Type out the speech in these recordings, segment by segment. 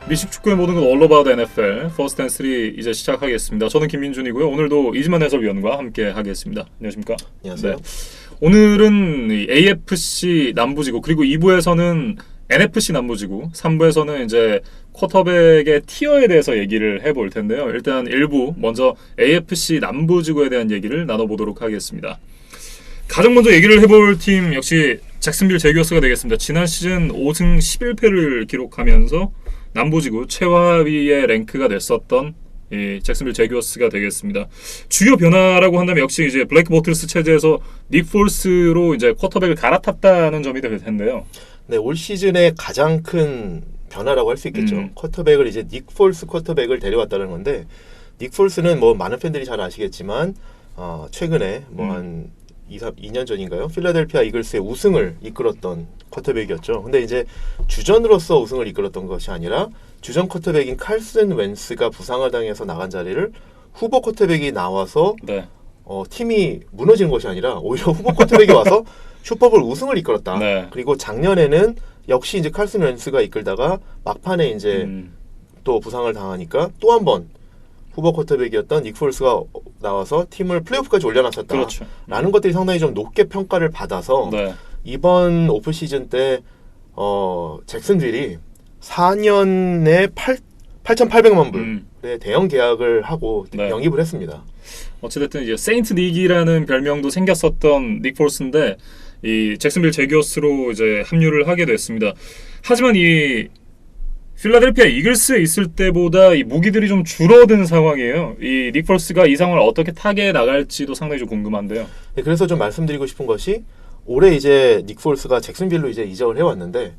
미식 축구의 모든 것 All About NFL First and 3 이제 시작하겠습니다. 저는 김민준이고요. 오늘도 이지만 해설위원과 함께 하겠습니다. 안녕하십니까? 안녕하세요. 네. 오늘은 AFC 남부지구 그리고 2부에서는 NFC 남부지구, 3부에서는 이제 쿼터백의 티어에 대해서 얘기를 해볼 텐데요. 일단 1부 먼저 AFC 남부지구에 대한 얘기를 나눠보도록 하겠습니다. 가장 먼저 얘기를 해볼 팀 역시 잭슨빌 제규어스가 되겠습니다. 지난 시즌 5승 11패를 기록하면서 남부지구 최하위의 랭크가 됐었던 이 잭슨빌 제규어스가 되겠습니다. 주요 변화라고 한다면 역시 이제 블레이크 보틀스 체제에서 닉 폴스로 이제 쿼터백을 갈아탔다는 점이 될 텐데요. 네, 올 시즌의 가장 큰 변화라고 할 수 있겠죠. 쿼터백을 이제 닉 폴스 쿼터백을 데려왔다는 건데, 닉 폴스는 뭐 많은 팬들이 잘 아시겠지만 최근에 뭐 한 2년 전인가요? 필라델피아 이글스의 우승을 이끌었던 쿼터백이었죠. 근데 이제 주전으로서 우승을 이끌었던 것이 아니라 주전 쿼터백인 칼슨 웬스가 부상을 당해서 나간 자리를 후보 쿼터백이 나와서 네. 팀이 무너지는 것이 아니라 오히려 후보 쿼터백이 와서 슈퍼볼 우승을 이끌었다. 네. 그리고 작년에는 역시 이제 칼슨 웬스가 이끌다가 막판에 이제 또 부상을 당하니까 또 한 번 후보 쿼터백이었던 닉 폴스가 나와서 팀을 플레이오프까지 올려놨었다. 그렇죠. 라는 것들이 상당히 좀 높게 평가를 받아서 네. 이번 오프 시즌 때 잭슨빌이 4년에 8,800만 불의 대형 계약을 하고 네. 영입을 했습니다. 어찌됐든 이제 세인트 닉이라는 별명도 생겼었던 닉 폴스인데 이 잭슨빌 제규어스로 이제 합류를 하게 됐습니다. 하지만 이 필라델피아 이글스에 있을 때보다 이 무기들이 좀 줄어든 상황이에요. 이 닉 폴스가 이 상황을 어떻게 타개해 나갈지도 상당히 좀 궁금한데요. 네, 그래서 좀 말씀드리고 싶은 것이 올해 이제 닉 폴스가 잭슨빌로 이제 이적을 해왔는데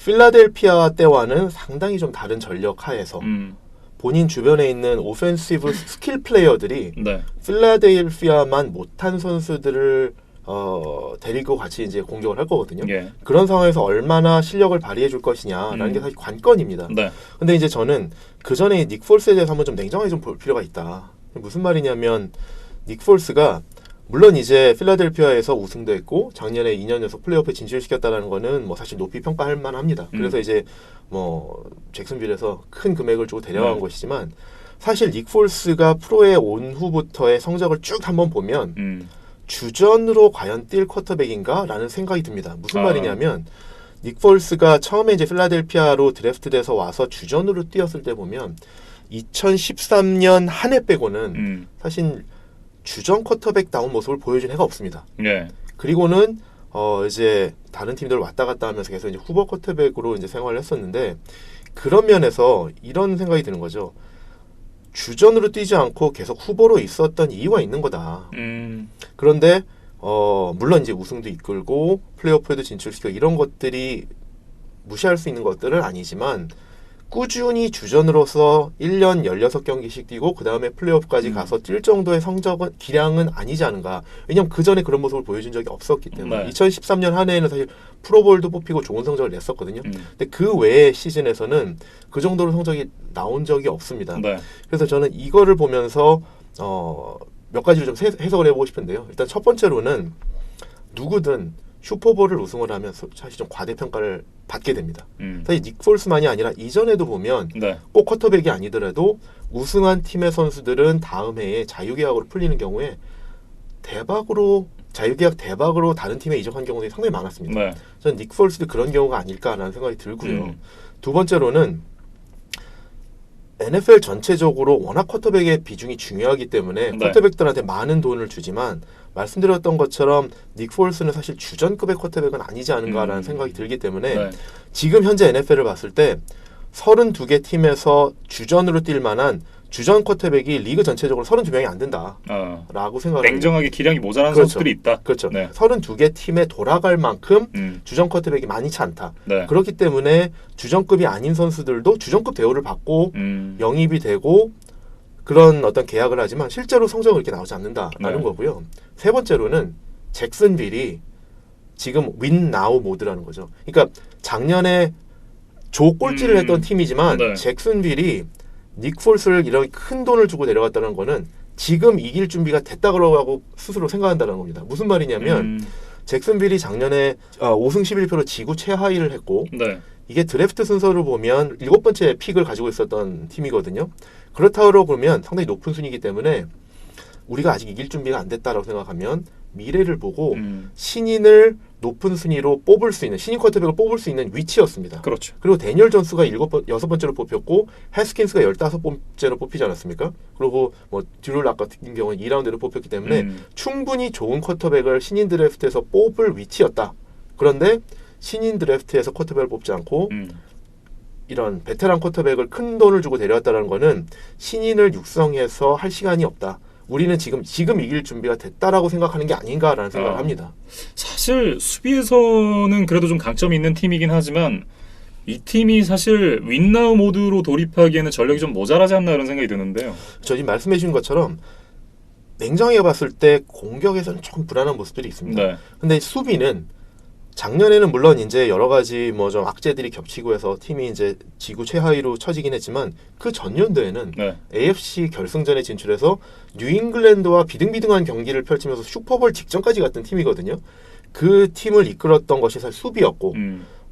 필라델피아 때와는 상당히 좀 다른 전력 하에서 본인 주변에 있는 오펜시브 스킬 플레이어들이 네. 필라델피아만 못한 선수들을 데리고 같이 이제 공격을 할 거거든요. 예. 그런 상황에서 얼마나 실력을 발휘해 줄 것이냐라는 게 사실 관건입니다. 네. 근데 이제 저는 그 전에 닉 폴스에 대해서 한번 좀 냉정하게 좀 볼 필요가 있다. 무슨 말이냐면 닉 폴스가 물론 이제 필라델피아에서 우승도 했고 작년에 2년 연속 플레이오프에 진출시켰다는 거는 뭐 사실 높이 평가할 만합니다. 그래서 이제 뭐 잭슨빌에서 큰 금액을 주고 데려간 것이지만 사실 닉 폴스가 프로에 온 후부터의 성적을 쭉 한번 보면 주전으로 과연 뛸 쿼터백인가? 라는 생각이 듭니다. 무슨 말이냐면 닉 폴스가 처음에 이제 필라델피아로 드래프트돼서 와서 주전으로 뛰었을 때 보면 2013년 한 해 빼고는 사실 주전 쿼터백다운 모습을 보여준 해가 없습니다. 예. 그리고는 이제 다른 팀들 왔다 갔다 하면서 계속 이제 후보 쿼터백으로 이제 생활을 했었는데 그런 면에서 이런 생각이 드는 거죠. 주전으로 뛰지 않고 계속 후보로 있었던 이유가 있는 거다. 그런데 물론 이제 우승도 이끌고 플레이오프에도 진출시키고 이런 것들이 무시할 수 있는 것들은 아니지만 꾸준히 주전으로서 1년 16경기씩 뛰고 그 다음에 플레이오프까지 가서 뛸 정도의 성적은 기량은 아니지 않은가. 왜냐면 그 전에 그런 모습을 보여준 적이 없었기 때문에 2013년 한 해에는 사실 프로볼도 뽑히고 좋은 성적을 냈었거든요. 근데 그 외의 시즌에서는 그 정도로 성적이 나온 적이 없습니다. 네. 그래서 저는 이거를 보면서 몇 가지를 좀 해석을 해보고 싶은데요. 일단 첫 번째로는 누구든 슈퍼볼을 우승을 하면 사실 좀 과대평가를 받게 됩니다. 사실 닉 폴스만이 아니라 이전에도 보면 꼭 쿼터백이 아니더라도 우승한 팀의 선수들은 다음 해에 자유계약으로 풀리는 경우에 자유계약 대박으로 다른 팀에 이적한 경우들이 상당히 많았습니다. 네. 저는 닉 폴스도 그런 경우가 아닐까라는 생각이 들고요. 두 번째로는 NFL 전체적으로 워낙 쿼터백의 비중이 중요하기 때문에 쿼터백들한테 많은 돈을 주지만 말씀드렸던 것처럼 닉 폴스는 사실 주전급의 쿼터백은 아니지 않은가라는 생각이 들기 때문에 지금 현재 NFL을 봤을 때 32개 팀에서 주전으로 뛸 만한 주전 쿼터백이 리그 전체적으로 32명이 안 된다라고 생각을 냉정하게 기량이 모자란 그렇죠. 선수들이 있다. 그렇죠. 네. 32개 팀에 돌아갈 만큼 주전 쿼터백이 많지 않다. 네. 그렇기 때문에 주전급이 아닌 선수들도 주전급 대우를 받고 영입이 되고 그런 어떤 계약을 하지만 실제로 성적은 그렇게 나오지 않는다라는 거고요. 세 번째로는 잭슨빌이 지금 윈 나우 모드라는 거죠. 그러니까 작년에 꼴찌를 했던 팀이지만 잭슨빌이 닉 폴스를 이렇게 큰 돈을 주고 내려갔다는 거는 지금 이길 준비가 됐다고 하고 스스로 생각한다는 겁니다. 무슨 말이냐면 잭슨빌이 작년에 5승 11패로 지구 최하위를 했고 네. 이게 드래프트 순서를 보면 7번째 픽을 가지고 있었던 팀이거든요. 그렇다고 보면 상당히 높은 순위이기 때문에 우리가 아직 이길 준비가 안 됐다라고 생각하면 미래를 보고 신인을 높은 순위로 뽑을 수 있는 신인 쿼터백을 뽑을 수 있는 위치였습니다. 그렇죠. 그리고 데니얼 존스가 6번째로 뽑혔고 해스킨스가 15번째로 뽑히지 않았습니까? 그리고 뭐 듀럴 같은 경우는 2라운드로 뽑혔기 때문에 충분히 좋은 쿼터백을 신인 드래프트에서 뽑을 위치였다. 그런데 신인 드래프트에서 쿼터백을 뽑지 않고 이런 베테랑 쿼터백을 큰 돈을 주고 데려왔다는 거는 신인을 육성해서 할 시간이 없다. 우리는 지금 이길 준비가 됐다라고 생각하는 게 아닌가라는 생각을 합니다. 사실 수비에서는 그래도 좀 강점이 있는 팀이긴 하지만 이 팀이 사실 윈나우 모드로 돌입하기에는 전력이 좀 모자라지 않나 이런 생각이 드는데요. 저 지금 말씀해 주신 것처럼 냉정하게 봤을 때 공격에서는 조금 불안한 모습들이 있습니다. 네. 근데 수비는 작년에는 물론 이제 여러 가지 뭐 좀 악재들이 겹치고 해서 팀이 이제 지구 최하위로 처지긴 했지만 그 전년도에는 네. AFC 결승전에 진출해서 뉴잉글랜드와 비등비등한 경기를 펼치면서 슈퍼볼 직전까지 갔던 팀이거든요. 그 팀을 이끌었던 것이 사실 수비였고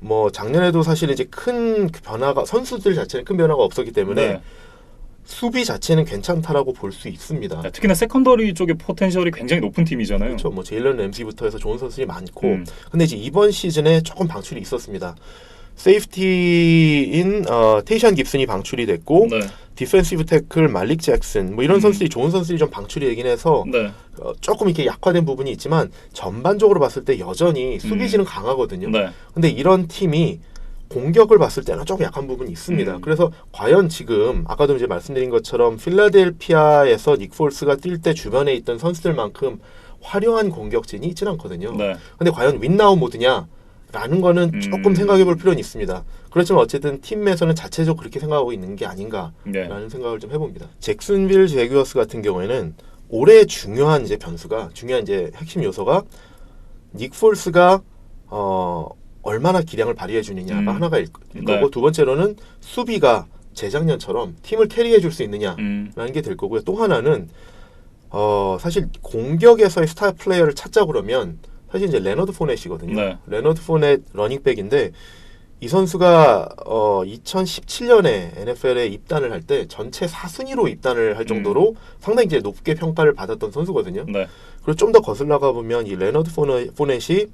뭐 작년에도 사실 이제 큰 변화가 선수들 자체는 큰 변화가 없었기 때문에 네. 수비 자체는 괜찮다라고 볼 수 있습니다. 특히나 세컨더리 쪽의 포텐셜이 굉장히 높은 팀이잖아요. 그렇죠. 뭐 제일런 램시부터 해서 좋은 선수들이 많고, 근데 이제 이번 시즌에 조금 방출이 있었습니다. 세이프티인 테이션 깁슨이 방출이 됐고, 네. 디펜시브 태클 말릭 잭슨 뭐 이런 선수들이 좋은 선수들이 좀 방출이 되긴 해서 네. 조금 이렇게 약화된 부분이 있지만 전반적으로 봤을 때 여전히 수비진은 강하거든요. 네. 근데 이런 팀이 공격을 봤을 때는 조금 약한 부분이 있습니다. 그래서 과연 지금 아까도 이제 말씀드린 것처럼 필라델피아에서 닉 폴스가 뛸 때 주변에 있던 선수들만큼 화려한 공격진이 있지는 않거든요. 네. 근데 과연 윈나우 모드냐? 라는 거는 조금 생각해 볼 필요는 있습니다. 그렇지만 어쨌든 팀에서는 자체적으로 그렇게 생각하고 있는 게 아닌가라는 네. 생각을 좀 해봅니다. 잭슨빌 제규어스 같은 경우에는 올해 중요한 이제 변수가 중요한 이제 핵심 요소가 닉 폴스가 얼마나 기량을 발휘해 주느냐가 하나가 일 거고 네. 두 번째로는 수비가 재작년처럼 팀을 캐리해 줄 수 있느냐라는 게 될 거고요. 또 하나는 사실 공격에서의 스타 플레이어를 찾자 그러면 사실 이제 레너드 포넷이거든요. 네. 레너드 포넷 러닝백인데 이 선수가 2017년에 NFL에 입단을 할 때 전체 4순위로 입단을 할 정도로 상당히 이제 높게 평가를 받았던 선수거든요. 네. 그리고 좀 더 거슬러가 보면 이 레너드 포넷이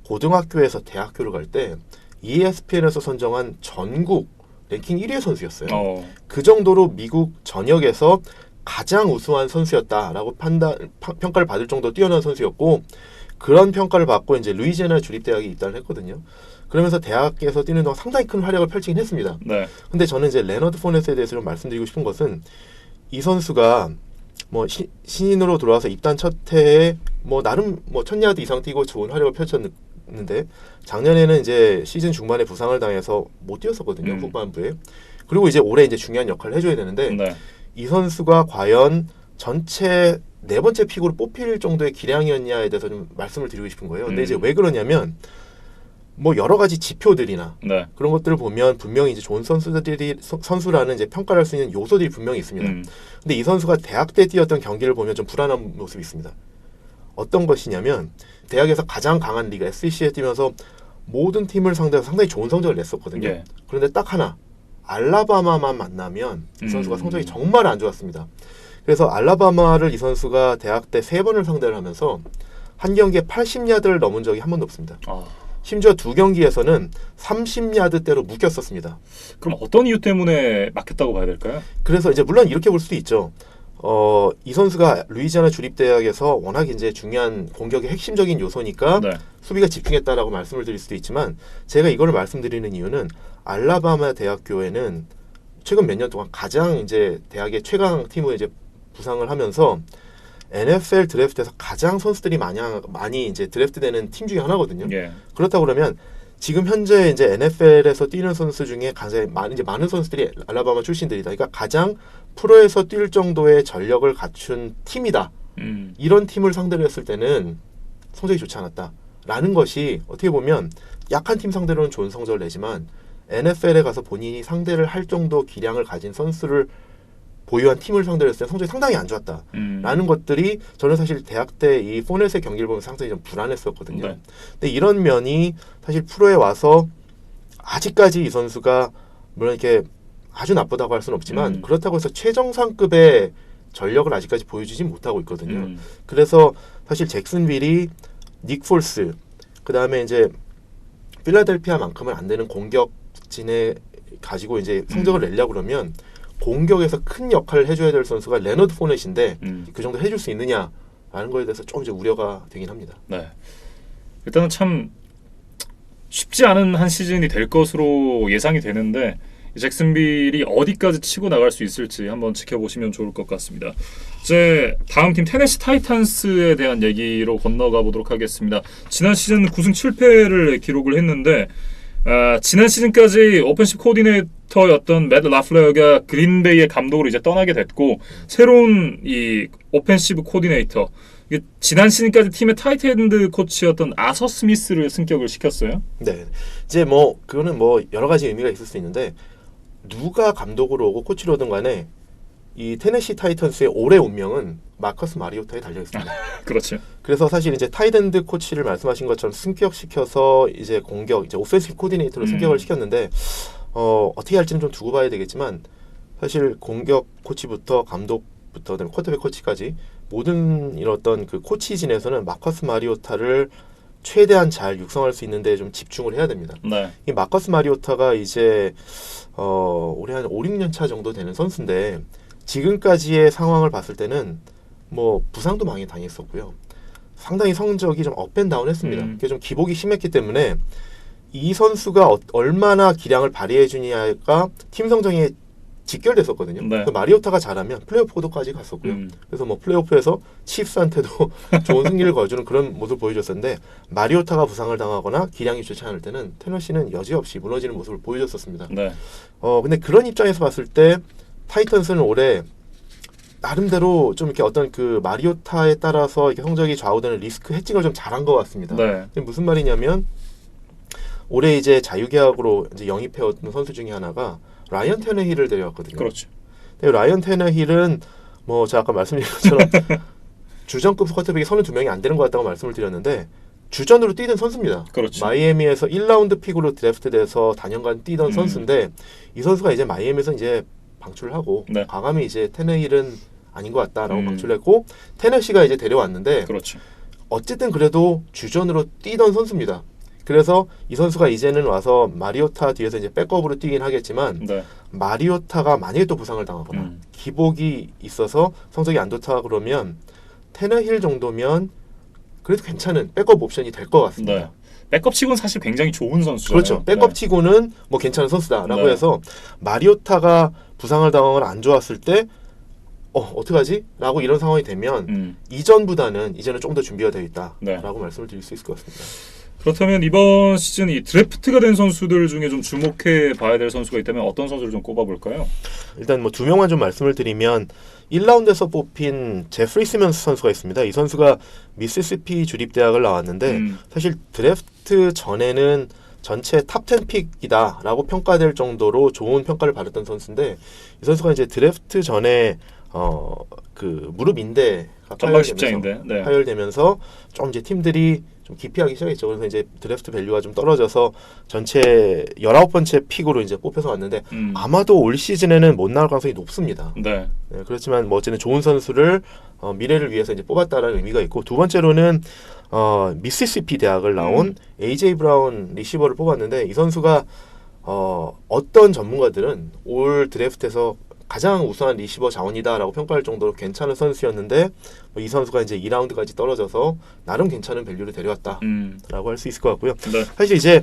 고등학교에서 대학교를 갈 때 ESPN에서 선정한 전국 랭킹 1위 선수였어요. 그 정도로 미국 전역에서 가장 우수한 선수였다라고 평가를 받을 정도로 뛰어난 선수였고 그런 평가를 받고 이제 루이지애나 주립대학에 입단을 했거든요. 그러면서 대학에서 뛰는 동안 상당히 큰 활약을 펼치긴 했습니다. 네. 근데 저는 이제 레너드 포넷에 대해서 좀 말씀드리고 싶은 것은 이 선수가 뭐 신인으로 들어와서 입단 첫 해에 뭐 나름 뭐 1000야드 이상 뛰고 좋은 활약을 펼쳤는데 작년에는 이제 시즌 중반에 부상을 당해서 못 뛰었었거든요. 후반부에. 그리고 이제 올해 이제 중요한 역할을 해줘야 되는데 네. 이 선수가 과연 전체 4번째 픽으로 뽑힐 정도의 기량이었냐에 대해서 좀 말씀을 드리고 싶은 거예요. 근데 이제 왜 그러냐면 뭐 여러 가지 지표들이나 네. 그런 것들을 보면 분명히 이제 좋은 선수라는 이제 평가를 할 수 있는 요소들이 분명히 있습니다. 근데 이 선수가 대학 때 뛰었던 경기를 보면 좀 불안한 모습이 있습니다. 어떤 것이냐면 대학에서 가장 강한 리그 SEC에 뛰면서 모든 팀을 상대로 상당히 좋은 성적을 냈었거든요. 예. 그런데 딱 하나 알라바마만 만나면 이 선수가 성적이 정말 안 좋았습니다. 그래서 알라바마를 이 선수가 대학 때 3번을 상대를 하면서 한 경기에 80야드를 넘은 적이 한 번도 없습니다. 심지어 2경기에서는 30야드대로 묶였었습니다. 그럼 어떤 이유 때문에 막혔다고 봐야 될까요? 그래서 이제 물론 이렇게 볼 수도 있죠. 이 선수가 루이지애나 주립대학에서 워낙 이제 중요한 공격의 핵심적인 요소니까 네. 수비가 집중했다라고 말씀을 드릴 수도 있지만 제가 이거를 말씀드리는 이유는 알라바마 대학교에는 최근 몇 년 동안 가장 이제 대학의 최강 팀을 이제 부상을 하면서 NFL 드래프트에서 가장 선수들이 많이 이제 드래프트되는 팀 중에 하나거든요. 예. 그렇다고 그러면 지금 현재 이제 NFL에서 뛰는 선수 중에 가장 많은 선수들이 알라바마 출신들이다. 그러니까 가장 프로에서 뛸 정도의 전력을 갖춘 팀이다. 이런 팀을 상대로 했을 때는 성적이 좋지 않았다라는 것이 어떻게 보면 약한 팀 상대로는 좋은 성적을 내지만 NFL에 가서 본인이 상대를 할 정도 기량을 가진 선수를 보유한 팀을 상대로 했을 때 성적이 상당히 안 좋았다라는 것들이 저는 사실 대학 때 이 포넷의 경기를 보면 상당히 좀 불안했었거든요. 네. 근데 이런 면이 사실 프로에 와서 아직까지 이 선수가 물론 이렇게 아주 나쁘다고 할 수는 없지만 그렇다고 해서 최정상급의 전력을 아직까지 보여주지 못하고 있거든요. 그래서 사실 잭슨빌이 닉 폴스 그 다음에 이제 필라델피아만큼은 안 되는 공격진에 가지고 이제 성적을 내려고 그러면 공격에서 큰 역할을 해줘야 될 선수가 레너드 포넷인데 그 정도 해줄 수 있느냐라는 거에 대해서 좀 이제 우려가 되긴 합니다. 네. 일단은 참 쉽지 않은 한 시즌이 될 것으로 예상이 되는데 이 잭슨빌이 어디까지 치고 나갈 수 있을지 한번 지켜보시면 좋을 것 같습니다. 이제 다음 팀 테네시 타이탄스에 대한 얘기로 건너가 보도록 하겠습니다. 지난 시즌 9승 7패를 기록을 했는데 지난 시즌까지 오펜시브 코디네이터였던 맷 라플레어가 그린베이의 감독으로 이제 떠나게 됐고 새로운 이 오펜시브 코디네이터 지난 시즌까지 팀의 타이트엔드 코치였던 아서 스미스를 승격을 시켰어요. 네, 이제 뭐 그거는 뭐 여러 가지 의미가 있을 수 있는데 누가 감독으로 오고 코치로 오든 간에 이 테네시 타이탄스의 올해 운명은 마커스 마리오타에 달려 있습니다. 그렇죠. 그래서 사실 이제 타이트엔드 코치를 말씀하신 것처럼 승격시켜서 이제 공격, 이제 오펜시브 코디네이터로 승격을 시켰는데 어떻게 할지는 좀 두고 봐야 되겠지만 사실 공격 코치부터 감독부터 쿼터백 코치까지 모든 이런 어떤 그 코치진에서는 마커스 마리오타를 최대한 잘 육성할 수 있는데 좀 집중을 해야 됩니다. 네. 이 마커스 마리오타가 이제 올해 한 5, 6년 차 정도 되는 선수인데 지금까지의 상황을 봤을 때는 뭐 부상도 많이 당했었고요. 상당히 성적이 좀 업앤다운 했습니다. 그게 좀 기복이 심했기 때문에 이 선수가 얼마나 기량을 발휘해 주냐가 팀 성적에 직결됐었거든요. 네. 마리오타가 잘하면 플레이오프 고도까지 갔었고요. 그래서 뭐 플레이오프에서 칩스한테도 좋은 승리를 거두는 그런 모습을 보여줬었는데 마리오타가 부상을 당하거나 기량이 좋지 않을 때는 테너시는 여지없이 무너지는 모습을 보여줬었습니다. 네. 근데 그런 입장에서 봤을 때 타이탄스는 올해 나름대로 좀 이렇게 어떤 그 마리오타에 따라서 이렇게 성적이 좌우되는 리스크 해칭을 좀 잘한 것 같습니다. 네. 무슨 말이냐면 올해 이제 자유계약으로 이제 영입해왔던 선수 중에 하나가 라이언 테너힐을 데려왔거든요. 그렇죠. 근데 라이언 테너힐은 뭐 제가 아까 말씀드린 것처럼 주전급 쿼터백이 32명이 안 되는 것 같다고 말씀을 드렸는데 주전으로 뛰던 선수입니다. 그렇죠. 마이애미에서 1라운드 픽으로 드래프트돼서 다년간 뛰던 선수인데 이 선수가 이제 마이애미에서 이제 방출을 하고 네. 과감히 이제 테너힐은 아닌 것 같다라고 방출을 했고 테너시가 이제 데려왔는데 그렇죠. 어쨌든 그래도 주전으로 뛰던 선수입니다. 그래서 이 선수가 이제는 와서 마리오타 뒤에서 이제 백업으로 뛰긴 하겠지만 네. 마리오타가 만약에 또 부상을 당하거나 기복이 있어서 성적이 안 좋다 그러면 테너힐 정도면 그래도 괜찮은 백업 옵션이 될 것 같습니다. 네. 백업치고는 사실 굉장히 좋은 선수잖아요. 그렇죠. 백업치고는 뭐 괜찮은 선수다라고 네. 해서 마리오타가 부상을 당하거나 안 좋았을 때 어떡하지? 라고 이런 상황이 되면 이전보다는 이제는 좀 더 준비가 되어 있다라고 네. 말씀을 드릴 수 있을 것 같습니다. 그렇다면 이번 시즌 이 드래프트가 된 선수들 중에 좀 주목해 봐야 될 선수가 있다면 어떤 선수를 좀 꼽아볼까요? 일단 뭐 두 명만 좀 말씀을 드리면 1라운드에서 뽑힌 제프리 시먼스 선수가 있습니다. 이 선수가 미시시피 주립대학을 나왔는데 사실 드래프트 전에는 전체 탑 10 픽이다라고 평가될 정도로 좋은 평가를 받았던 선수인데 이 선수가 이제 드래프트 전에 그 무릎 인대가 전방 십자인데 네. 파열되면서 좀 이제 팀들이 좀 기피하기 시작했죠. 그래서 이제 드래프트 밸류가 좀 떨어져서 전체 19번째 픽으로 이제 뽑혀서 왔는데 아마도 올 시즌에는 못 나올 가능성이 높습니다. 네. 네, 그렇지만 뭐 어쨌든 좋은 선수를 미래를 위해서 이제 뽑았다라는 의미가 있고 두 번째로는 미시시피 대학을 나온 AJ 브라운 리시버를 뽑았는데 이 선수가 어떤 전문가들은 올 드래프트에서 가장 우수한 리시버 자원이다라고 평가할 정도로 괜찮은 선수였는데 이 선수가 이제 2라운드까지 떨어져서 나름 괜찮은 밸류를 데려왔다라고 할 수 있을 것 같고요. 네. 사실 이제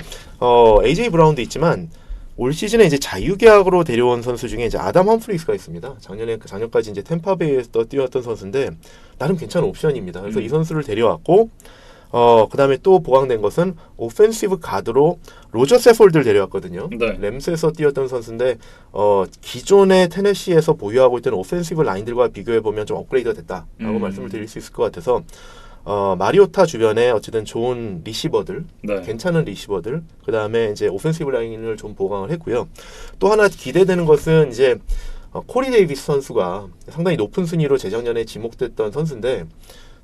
AJ 브라운도 있지만 올 시즌에 이제 자유계약으로 데려온 선수 중에 이제 아담 험프리스가 있습니다. 작년까지 이제 템파베이에서 뛰었던 선수인데 나름 괜찮은 옵션입니다. 그래서 이 선수를 데려왔고 그 다음에 또 보강된 것은 오펜시브 가드로 로저 세폴드를 데려왔거든요. 네. 램스에서 뛰었던 선수인데 기존의 테네시에서 보유하고 있던 오펜시브 라인들과 비교해보면 좀 업그레이드가 됐다라고 말씀을 드릴 수 있을 것 같아서 마리오타 주변에 어쨌든 좋은 리시버들, 네. 괜찮은 리시버들, 그 다음에 이제 오펜시브 라인을 좀 보강을 했고요. 또 하나 기대되는 것은 이제 코리 데이비스 선수가 상당히 높은 순위로 재작년에 지목됐던 선수인데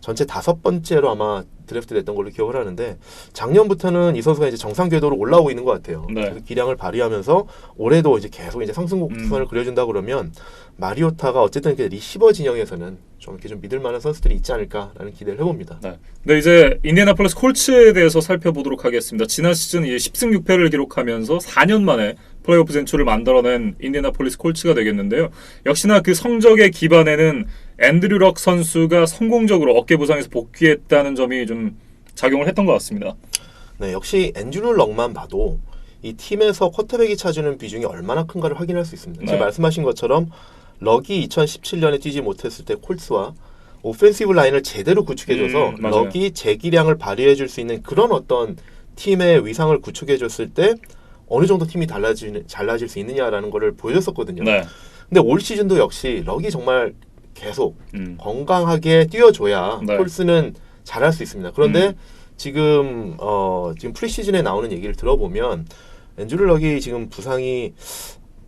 전체 5번째로 아마 드래프트 됐던 걸로 기억을 하는데 작년부터는 이 선수가 이제 정상 궤도로 올라오고 있는 것 같아요. 네. 그 기량을 발휘하면서 올해도 이제 계속 이제 상승곡선을 그려준다 그러면 마리오타가 어쨌든 그 리시버 진영에서는 좀 이렇게 좀 믿을 만한 선수들이 있지 않을까라는 기대를 해봅니다. 네. 네, 이제 인디애나폴리스 콜츠에 대해서 살펴보도록 하겠습니다. 지난 시즌 10승 6패를 기록하면서 4년 만에 플레이오프 진출을 만들어낸 인디애나폴리스 콜츠가 되겠는데요. 역시나 그 성적의 기반에는 앤드류 럭 선수가 성공적으로 어깨 부상에서 복귀했다는 점이 좀 작용을 했던 것 같습니다. 네, 역시 앤드류 럭만 봐도 이 팀에서 쿼터백이 차지하는 비중이 얼마나 큰가를 확인할 수 있습니다. 네. 지금 말씀하신 것처럼 럭이 2017년에 뛰지 못했을 때 콜츠와 오펜시브 라인을 제대로 구축해줘서 맞아요. 럭이 재기량을 발휘해줄 수 있는 그런 어떤 팀의 위상을 구축해줬을 때 어느 정도 팀이 달라질 수 있느냐라는 거를 보여줬었거든요. 네. 근데 올 시즌도 역시 럭이 정말 계속 건강하게 뛰어줘야 네. 콜스는 잘할 수 있습니다. 그런데 지금 프리시즌에 나오는 얘기를 들어보면 앤드류 럭이 지금 부상이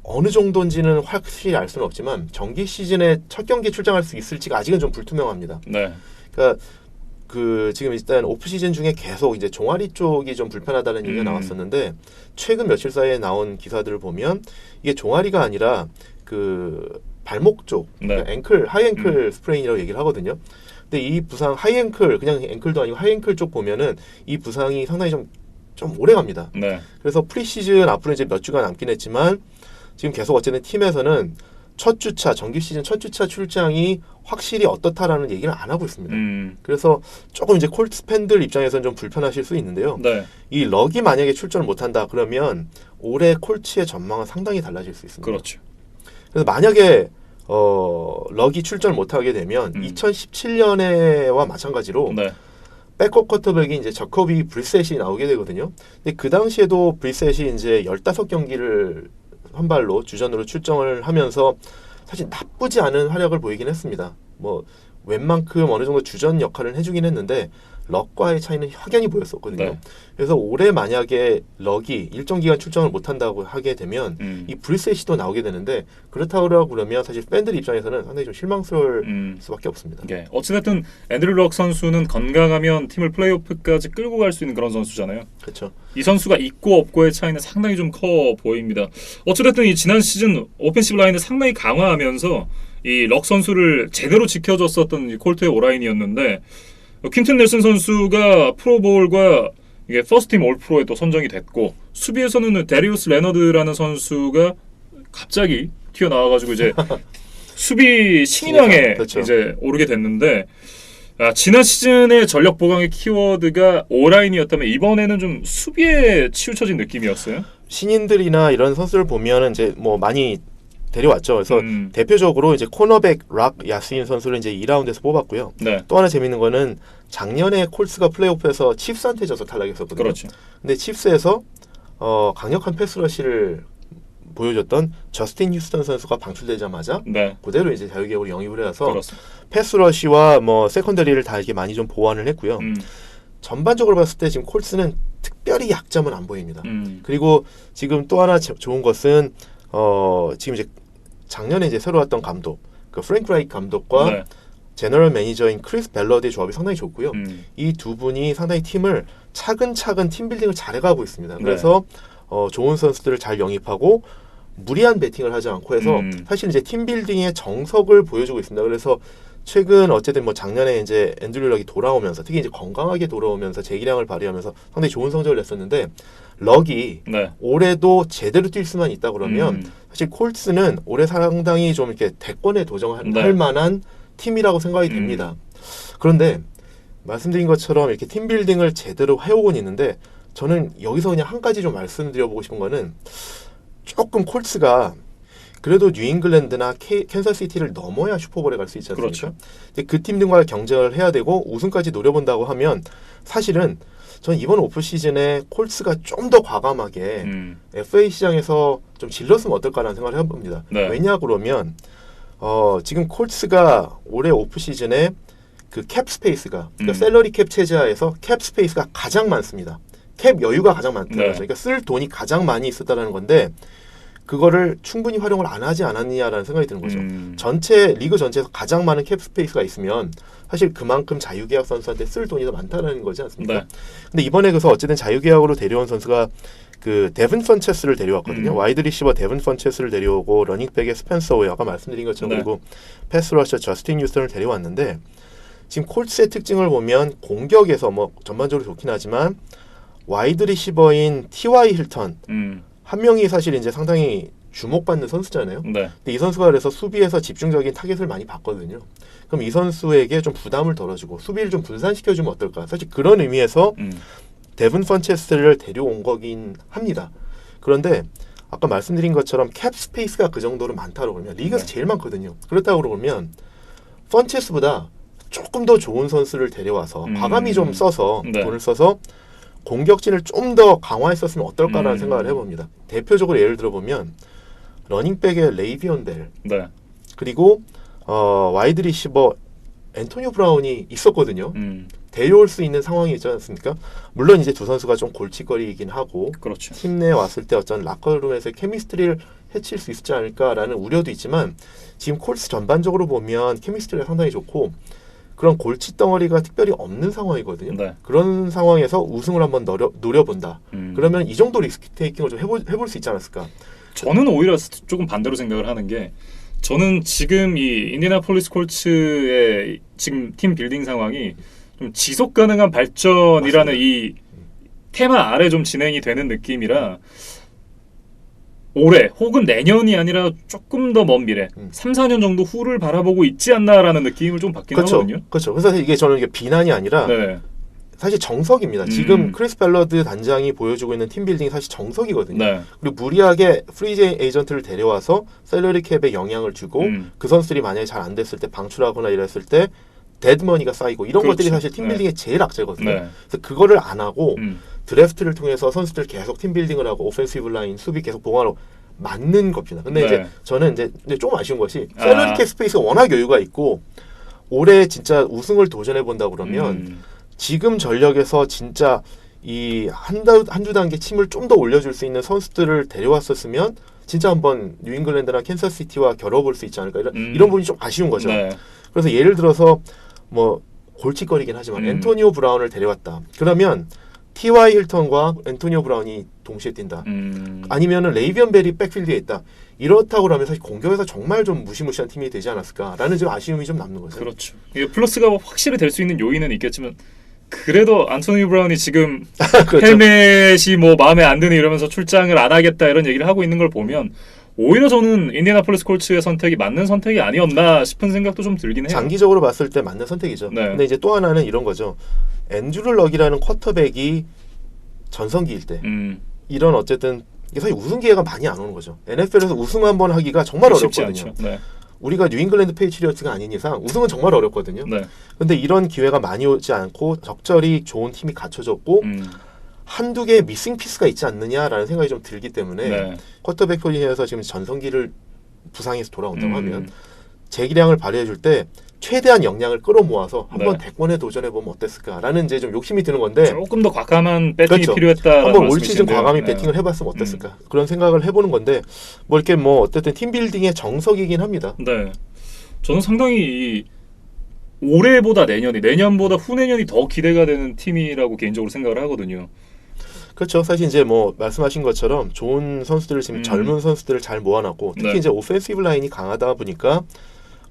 어느 정도인지는 확실히 알 수는 없지만 정기 시즌에 첫 경기에 출장할 수 있을지가 아직은 좀 불투명합니다. 네. 그러니까 그 지금 일단 오프 시즌 중에 계속 이제 종아리 쪽이 좀 불편하다는 얘기가 나왔었는데 최근 며칠 사이에 나온 기사들을 보면 이게 종아리가 아니라 그 발목 쪽 네. 그러니까 앵클 하이 앵클 스프레인이라고 얘기를 하거든요. 근데 이 부상 하이 앵클 그냥 앵클도 아니고 하이 앵클 쪽 보면은 이 부상이 상당히 좀 오래 갑니다. 네. 그래서 프리시즌 앞으로 이제 몇 주간 남긴 했지만 지금 계속 어쨌든 팀에서는 첫 주차 정규 시즌 첫 주차 출장이 확실히 어떻다라는 얘기를 안 하고 있습니다. 그래서 조금 이제 콜츠 팬들 입장에서는 좀 불편하실 수 있는데요. 네. 이 럭이 만약에 출전을 못한다 그러면 올해 콜츠의 전망은 상당히 달라질 수 있습니다. 그렇죠. 그래서 만약에 럭이 출전을 못하게 되면 2017년에와 마찬가지로 네. 백업 쿼터백이 이제 저커비 브리셋이 나오게 되거든요. 근데 그 당시에도 브리셋이 이제 15경기를 선발로 주전으로 출정을 하면서 사실 나쁘지 않은 활약을 보이긴 했습니다. 뭐 웬만큼 어느 정도 주전 역할을 해주긴 했는데 럭과의 차이는 확연히 보였었거든요. 네. 그래서 올해 만약에 럭이 일정 기간 출정을 못한다고 하게 되면 이 브리셋이 또 나오게 되는데 그렇다고 그러면 사실 팬들 입장에서는 상당히 좀 실망스러울 수밖에 없습니다. 네. 어찌됐든 앤드류 럭 선수는 건강하면 팀을 플레이오프까지 끌고 갈 수 있는 그런 선수잖아요. 그렇죠. 이 선수가 있고 없고의 차이는 상당히 좀 커 보입니다. 어찌됐든 이 지난 시즌 오펜시브 라인을 상당히 강화하면서 이 럭 선수를 제대로 지켜줬었던 이 콜트의 오라인이었는데 퀸튼 넬슨 선수가 프로볼과 이게 퍼스트팀 올프로에 또 선정이 됐고 수비에서는 데리우스 레너드라는 선수가 갑자기 튀어나와가지고 이제 수비 신인왕에 그렇죠. 이제 오르게 됐는데 지난 시즌의 전력 보강의 키워드가 오라인이었다면 이번에는 좀 수비에 치우쳐진 느낌이었어요. 신인들이나 이런 선수를 보면은 이제 뭐 많이 데려왔죠. 그래서 대표적으로 이제 코너백 락 야스인 선수를 이제 2라운드에서 뽑았고요. 네. 또 하나 재밌는 거는 작년에 콜스가 플레이오프에서 칩스한테 져서 탈락했었거든요. 그렇죠. 근데 칩스에서 강력한 패스러시를 보여줬던 저스틴 휴스턴 선수가 방출되자마자 네. 그대로 이제 자유계약으로 영입을 해서 그렇습니다. 패스러시와 뭐 세컨더리를 다 이렇게 많이 좀 보완을 했고요. 전반적으로 봤을 때 지금 콜스는 특별히 약점은 안 보입니다. 그리고 지금 또 하나 좋은 것은 지금 이제 작년에 이제 새로 왔던 감독, 그 프랭크 라이트 감독과 네. 제너럴 매니저인 크리스 벨러드의 조합이 상당히 좋고요. 이 두 분이 상당히 팀을 차근차근 팀 빌딩을 잘해가고 있습니다. 그래서 좋은 선수들을 잘 영입하고 무리한 배팅을 하지 않고 해서 사실 이제 팀 빌딩의 정석을 보여주고 있습니다. 그래서 최근 어쨌든 뭐 작년에 이제 앤드류 럭이 돌아오면서 특히 이제 건강하게 돌아오면서 재기량을 발휘하면서 상당히 좋은 성적을 냈었는데 럭이 네. 올해도 제대로 뛸 수만 있다 그러면 사실 콜츠는 올해 상당히 좀 이렇게 대권에 도전할 만한 팀이라고 생각이 됩니다. 그런데 말씀드린 것처럼 이렇게 팀 빌딩을 제대로 해오곤 있는데 저는 여기서 그냥 한 가지 좀 말씀드려보고 싶은 거는 조금 콜츠가 그래도 뉴잉글랜드나 캔사스시티를 넘어야 슈퍼볼에 갈 수 있지 않습니까? 그렇죠. 근데 그 팀들과 경쟁을 해야 되고 우승까지 노려본다고 하면 사실은 전 이번 오프 시즌에 콜츠가 좀 더 과감하게 FA 시장에서 좀 질렀으면 어떨까라는 생각을 해봅니다. 네. 왜냐 그러면 지금 콜츠가 올해 오프 시즌에 그 캡 스페이스가 그러니까 셀러리 캡 체제하에서 캡 스페이스가 가장 많습니다. 캡 여유가 가장 많다는 거죠. 그러니까 쓸 돈이 가장 많이 있었다는 건데 그거를 충분히 활용을 안 하지 않았느냐라는 생각이 드는 거죠. 전체 리그 전체에서 가장 많은 캡 스페이스가 있으면 사실 그만큼 자유계약 선수한테 쓸 돈이 더 많다는 거지 않습니까? 네. 근데 이번에 그래서 어쨌든 자유계약으로 데려온 선수가 그 데븐 펀체스를 데려왔거든요. 와이드 리시버 데븐 펀체스를 데려오고 러닝백의 스펜서 웨어 아까 말씀드린 것처럼 네. 그리고 패스 러셔 저스틴 유스턴을 데려왔는데 지금 콜츠의 특징을 보면 공격에서 뭐 전반적으로 좋긴 하지만 와이드 리시버인 T.Y. 힐턴 한 명이 사실 이제 상당히 주목받는 선수잖아요. 네. 근데 이 선수가 그래서 수비에서 집중적인 타겟을 많이 받거든요. 그럼 이 선수에게 좀 부담을 덜어주고 수비를 좀 분산시켜주면 어떨까? 사실 그런 의미에서 데븐 펀체스를 데려온 거긴 합니다. 그런데 아까 말씀드린 것처럼 캡 스페이스가 그 정도로 많다고 그러면 리그에서 네. 제일 많거든요. 그렇다고 그러면 펀체스보다 조금 더 좋은 선수를 데려와서 과감히 좀 써서 네. 돈을 써서 공격진을 좀 더 강화했었으면 어떨까라는 생각을 해봅니다. 대표적으로 예를 들어보면 러닝백의 레이비온 벨 네. 그리고 와이드 리시버 앤토니오 브라운이 있었거든요. 데려올 수 있는 상황이 있지 않습니까? 물론 이제 두 선수가 좀 골칫거리이긴 하고 그렇죠. 팀 내에 왔을 때 어떤 라커룸에서 케미스트리를 해칠 수 있지 않을까라는 우려도 있지만 지금 콜스 전반적으로 보면 케미스트리가 상당히 좋고 그런 골칫덩어리가 특별히 없는 상황이거든요. 네. 그런 상황에서 우승을 한번 노려본다. 그러면 이 정도 리스크 테이킹을 좀 해볼 수 있지 않았을까? 저는 오히려 조금 반대로 생각을 하는 게 저는 지금 이 인디애나폴리스 콜츠의 지금 팀 빌딩 상황이 좀 지속 가능한 발전이라는 맞습니다. 이 테마 아래 좀 진행이 되는 느낌이라 올해 혹은 내년이 아니라 조금 더 먼 미래 3, 4년 정도 후를 바라보고 있지 않나라는 느낌을 좀 받긴 그렇죠. 하거든요. 그렇죠. 그래서 이게 저는 이게 비난이 아니라 네. 사실 정석입니다. 지금 크리스 벨러드 단장이 보여주고 있는 팀 빌딩이 사실 정석이거든요. 네. 그리고 무리하게 프리 에이전트를 데려와서 셀러리 캡에 영향을 주고 그 선수들이 만약에 잘 안 됐을 때 방출하거나 이랬을 때 데드머니가 쌓이고 이런 그렇죠. 것들이 사실 팀 빌딩의 제일 악재거든요. 네. 그래서 그거를 안 하고 드래프트를 통해서 선수들 계속 팀 빌딩을 하고 오펜시브 라인 수비 계속 봉하러 맞는 겁니다. 근데 네. 이제 저는 이제 좀 아쉬운 것이 셀러리 캡 스페이스가 워낙 여유가 있고 올해 진짜 우승을 도전해 본다 그러면 지금 전력에서 진짜 이 한두 단계 침을 좀 더 올려줄 수 있는 선수들을 데려왔었으면 진짜 한번 뉴잉글랜드나 캔서스시티와 겨뤄볼 수 있지 않을까 이런 부분이 좀 아쉬운 거죠. 네. 그래서 예를 들어서 뭐 골칫거리긴 하지만 앤토니오 브라운을 데려왔다. 그러면 T.Y. 힐턴과 앤토니오 브라운이 동시에 뛴다. 아니면은 레이비언 벨이 백필드에 있다. 이렇다고 그러면 사실 공격에서 정말 좀 무시무시한 팀이 되지 않았을까라는 좀 아쉬움이 좀 남는 거죠. 그렇죠. 이게 플러스가 확실히 될 수 있는 요인은 있겠지만 그래도 안토니 브라운이 지금 그렇죠. 헬멧이 뭐 마음에 안 드네 이러면서 출장을 안 하겠다 이런 얘기를 하고 있는 걸 보면 오히려 저는 인디애나폴리스 콜츠의 선택이 맞는 선택이 아니었나 싶은 생각도 좀 들긴 해요. 장기적으로 봤을 때 맞는 선택이죠. 네. 근데 이제 또 하나는 이런 거죠. 앤드류 럭이라는 쿼터백이 전성기일 때 이런 어쨌든 이게 사실 우승 기회가 많이 안 오는 거죠. NFL에서 우승 한번 하기가 정말 쉽지 어렵거든요. 않죠. 네. 우리가 뉴잉글랜드 페이트리어트가 아닌 이상 우승은 정말 어렵거든요. 네. 근데 이런 기회가 많이 오지 않고 적절히 좋은 팀이 갖춰졌고 한두 개의 미싱 피스가 있지 않느냐라는 생각이 좀 들기 때문에 네. 쿼터백 포지션에서 지금 전성기를 부상해서 돌아온다고 하면 재기량을 발휘해 줄 때 최대한 역량을 끌어모아서 한번 네. 대권에 도전해 보면 어땠을까라는 이제 좀 욕심이 드는 건데 조금 더 과감한 배팅이 그렇죠. 필요했다라는 한번 올 시즌 말씀이신데요. 과감히 네. 배팅을 해봤으면 어땠을까 그런 생각을 해보는 건데 뭐 이렇게 뭐 어쨌든 팀 빌딩의 정석이긴 합니다. 네. 저는 상당히 이 올해보다 내년보다 후내년이 더 기대가 되는 팀이라고 개인적으로 생각을 하거든요. 그렇죠. 사실 이제 뭐 말씀하신 것처럼 좋은 선수들을 지금 젊은 선수들을 잘 모아놨고 특히 네. 이제 오펜시브 라인이 강하다 보니까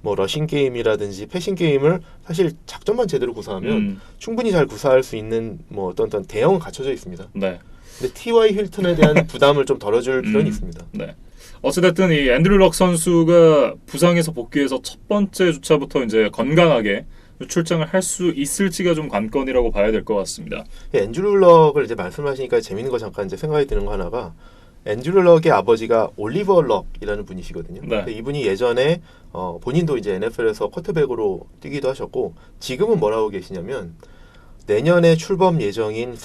뭐 러싱 게임이라든지 패싱 게임을 사실 작전만 제대로 구사하면 충분히 잘 구사할 수 있는 뭐 어떤 대형은 갖춰져 있습니다. 네. 근데 T.Y. 힐튼에 대한 부담을 좀 덜어줄 필요는 있습니다. 네. 어찌됐든 이 앤드류 럭 선수가 부상에서 복귀해서 첫 번째 주차부터 이제 건강하게 출장을 할 수 있을지가 좀 관건이라고 봐야 될 것 같습니다. 앤드류 럭을 이제 말씀하시니까 재밌는 거 잠깐 이제 생각이 드는 거 하나가 앤드류 럭의 아버지가 올리버 럭이라는 분이시거든요. 네. 근데 이분이 예전에 본인도 이제 NFL에서 쿼터백으로 뛰기도 하셨고 지금은 뭐라고 계시냐면 내년에 출범 예정인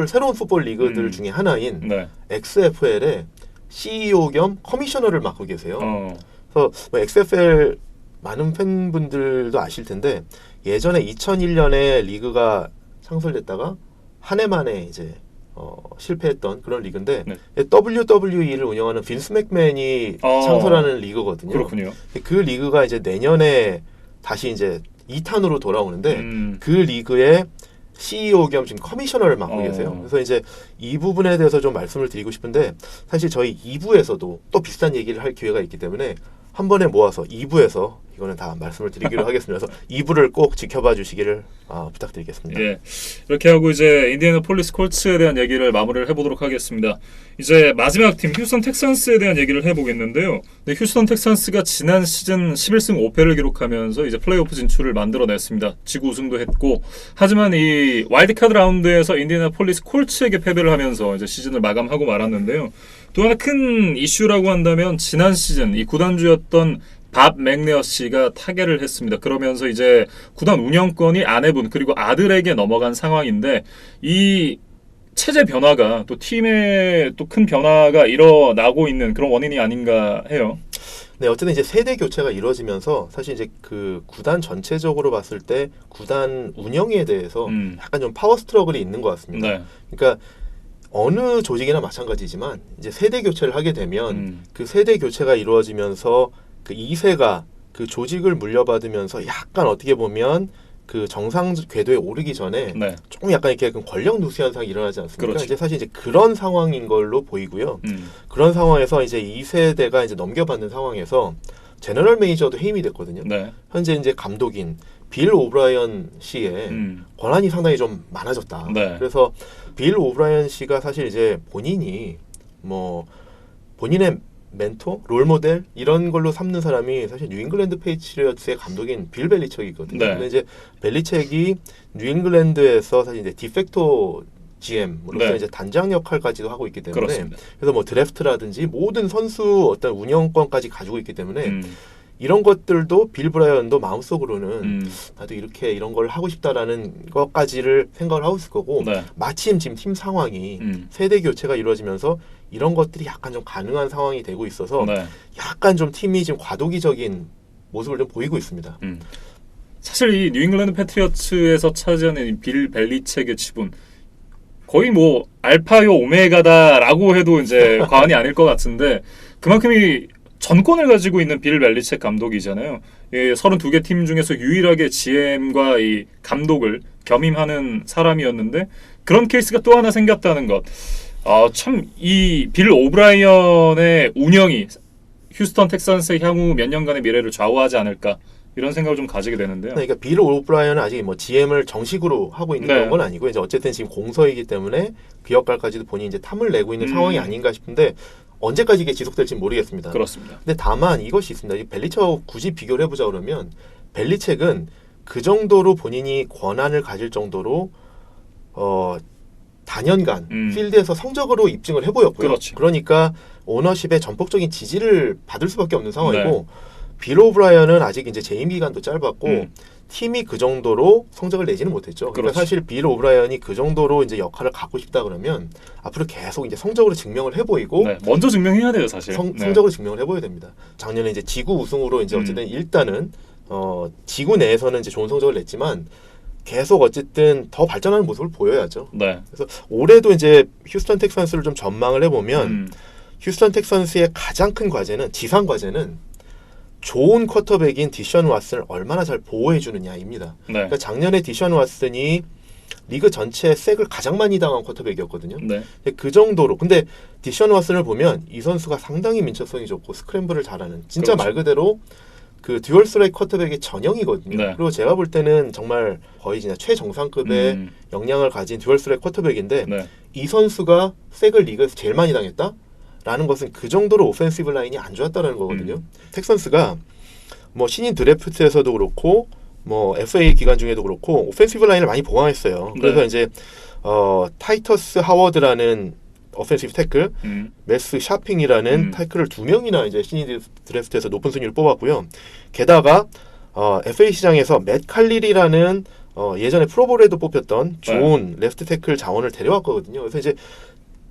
새로운 풋볼 리그들 중에 하나인 네. XFL의 CEO 겸 커미셔너를 맡고 계세요. 어. 그래서 뭐 XFL 많은 팬분들도 아실 텐데 예전에 2001년에 리그가 창설됐다가 한 해 만에 이제 실패했던 그런 리그인데 네. WWE를 운영하는 빈스 맥맨이 창설하는 리그거든요. 그렇군요. 그 리그가 이제 내년에 다시 이제 2탄으로 돌아오는데 그 리그의 CEO 겸 지금 커미셔너를 맡고 계세요. 그래서 이제 이 부분에 대해서 좀 말씀을 드리고 싶은데 사실 저희 2부에서도 또 비슷한 얘기를 할 기회가 있기 때문에 한 번에 모아서 2부에서 이거는 다 말씀을 드리기로 하겠습니다. 그래서 2부를 꼭 지켜봐 주시기를 부탁드리겠습니다. 예, 이렇게 하고 이제 인디애나폴리스 콜츠에 대한 얘기를 마무리를 해보도록 하겠습니다. 이제 마지막 팀 휴스턴 텍산스에 대한 얘기를 해보겠는데요. 네, 휴스턴 텍산스가 지난 시즌 11승 5패를 기록하면서 이제 플레이오프 진출을 만들어냈습니다. 지구 우승도 했고, 하지만 이 와일드카드 라운드에서 인디애나폴리스 콜츠에게 패배를 하면서 이제 시즌을 마감하고 말았는데요. 또 하나 큰 이슈라고 한다면 지난 시즌 이 구단주였던 밥 맥네어 씨가 타계를 했습니다. 그러면서 이제 구단 운영권이 아내분 그리고 아들에게 넘어간 상황인데 이 체제 변화가 또 팀에 또 큰 변화가 일어나고 있는 그런 원인이 아닌가 해요. 네, 어쨌든 이제 세대 교체가 이루어지면서 사실 이제 그 구단 전체적으로 봤을 때 구단 운영에 대해서 약간 좀 파워 스트러글이 있는 것 같습니다. 네. 그러니까 어느 조직이나 마찬가지지만 이제 세대 교체를 하게 되면 그 세대 교체가 이루어지면서 그 2세가 그 조직을 물려받으면서 약간 어떻게 보면 그 정상 궤도에 오르기 전에 네. 조금 약간 이렇게 권력 누수 현상이 일어나지 않습니까? 그렇죠. 이제 사실 이제 그런 상황인 걸로 보이고요. 그런 상황에서 이제 2세대가 이제 넘겨받는 상황에서 제너럴 매니저도 해임이 됐거든요. 네. 현재 이제 감독인 빌 오브라이언 씨의 권한이 상당히 좀 많아졌다. 네. 그래서 빌 오브라이언 씨가 사실 이제 본인이 뭐 본인의 멘토, 롤모델 이런 걸로 삼는 사람이 사실 뉴잉글랜드 페이트리어츠의 감독인 빌 벨리책이거든요. 네. 근데 이제 벨리책이 뉴잉글랜드에서 사실 이제 디팩토 GM으로서 네. 이제 단장 역할까지도 하고 있기 때문에 그렇습니다. 그래서 뭐 드래프트라든지 모든 선수 어떤 운영권까지 가지고 있기 때문에 이런 것들도 빌 브라이언도 마음속으로는 나도 이렇게 이런 걸 하고 싶다라는 것까지를 생각을 하고 있을 거고 네. 마침 지금 팀 상황이 세대 교체가 이루어지면서 이런 것들이 약간 좀 가능한 상황이 되고 있어서 네. 약간 좀 팀이 지금 과도기적인 모습을 좀 보이고 있습니다. 사실 이 뉴잉글랜드 패트리어츠에서 차지하는 이 빌 벨리책의 지분 거의 뭐 알파요 오메가다라고 해도 이제 과언이 아닐 것 같은데 그만큼 이 전권을 가지고 있는 빌 벨리책 감독이잖아요. 이 32개 팀 중에서 유일하게 GM과 이 감독을 겸임하는 사람이었는데 그런 케이스가 또 하나 생겼다는 것. 참 이 빌 오브라이언의 운영이 휴스턴 텍산스의 향후 몇 년간의 미래를 좌우하지 않을까 이런 생각을 좀 가지게 되는데요. 그러니까 빌 오브라이언은 아직 뭐 GM을 정식으로 하고 있는 네. 그런 건 아니고 이제 어쨌든 지금 공서이기 때문에 그 역할까지도 본인이 이제 탐을 내고 있는 상황이 아닌가 싶은데 언제까지 이게 지속될지 모르겠습니다. 그렇습니다. 근데 다만 이것이 있습니다. 이 벨리책하고 굳이 비교를 해보자 그러면 벨리책은 그 정도로 본인이 권한을 가질 정도로 단연간 필드에서 성적으로 입증을 해보였고요. 그렇죠. 그러니까 오너십의 전폭적인 지지를 받을 수밖에 없는 상황이고 네. 빌 오브라이언은 아직 이제 재임 기간도 짧았고 팀이 그 정도로 성적을 내지는 못했죠. 그러니까 그렇죠. 사실 빌 오브라이언이 그 정도로 이제 역할을 갖고 싶다 그러면 앞으로 계속 이제 성적으로 증명을 해보이고 네, 먼저 증명해야 돼요, 사실. 성적으로 증명을 해보야 됩니다. 작년에 이제 지구 우승으로 이제 어쨌든 일단은 지구 내에서는 이제 좋은 성적을 냈지만 계속 어쨌든 더 발전하는 모습을 보여야죠. 네. 그래서 올해도 이제 휴스턴 텍산스를 좀 전망을 해보면 휴스턴 텍산스의 가장 큰 과제는 지상 과제는 좋은 쿼터백인 디션 왓슨을 얼마나 잘 보호해주느냐입니다. 네. 그러니까 작년에 디션 왓슨이 리그 전체에 색을 가장 많이 당한 쿼터백이었거든요. 네. 그 정도로. 근데 디션 왓슨을 보면 이 선수가 상당히 민첩성이 좋고 스크램블을 잘하는 진짜 그렇죠. 말 그대로 그 듀얼 스트라이크 쿼터백의 전형이거든요. 네. 그리고 제가 볼 때는 정말 거의 진짜 최정상급의 역량을 가진 듀얼 스트라이크 쿼터백인데 네. 이 선수가 색을 리그에서 제일 많이 당했다? 라는 것은 그 정도로 오펜시브 라인이 안 좋았다는 거거든요. 텍선스가 뭐 신인 드래프트에서도 그렇고 뭐 FA 기간 중에도 그렇고 오펜시브 라인을 많이 보강했어요. 그래서 네. 이제 타이터스 하워드라는 오펜시브 태클, 메스 샤핑이라는 태클을 2명이나 이제 신인 드래프트에서 높은 순위를 뽑았고요. 게다가 FA 시장에서 맷 칼릴이라는 예전에 프로볼에도 뽑혔던 좋은 레프트 태클 자원을 데려왔거든요. 그래서 이제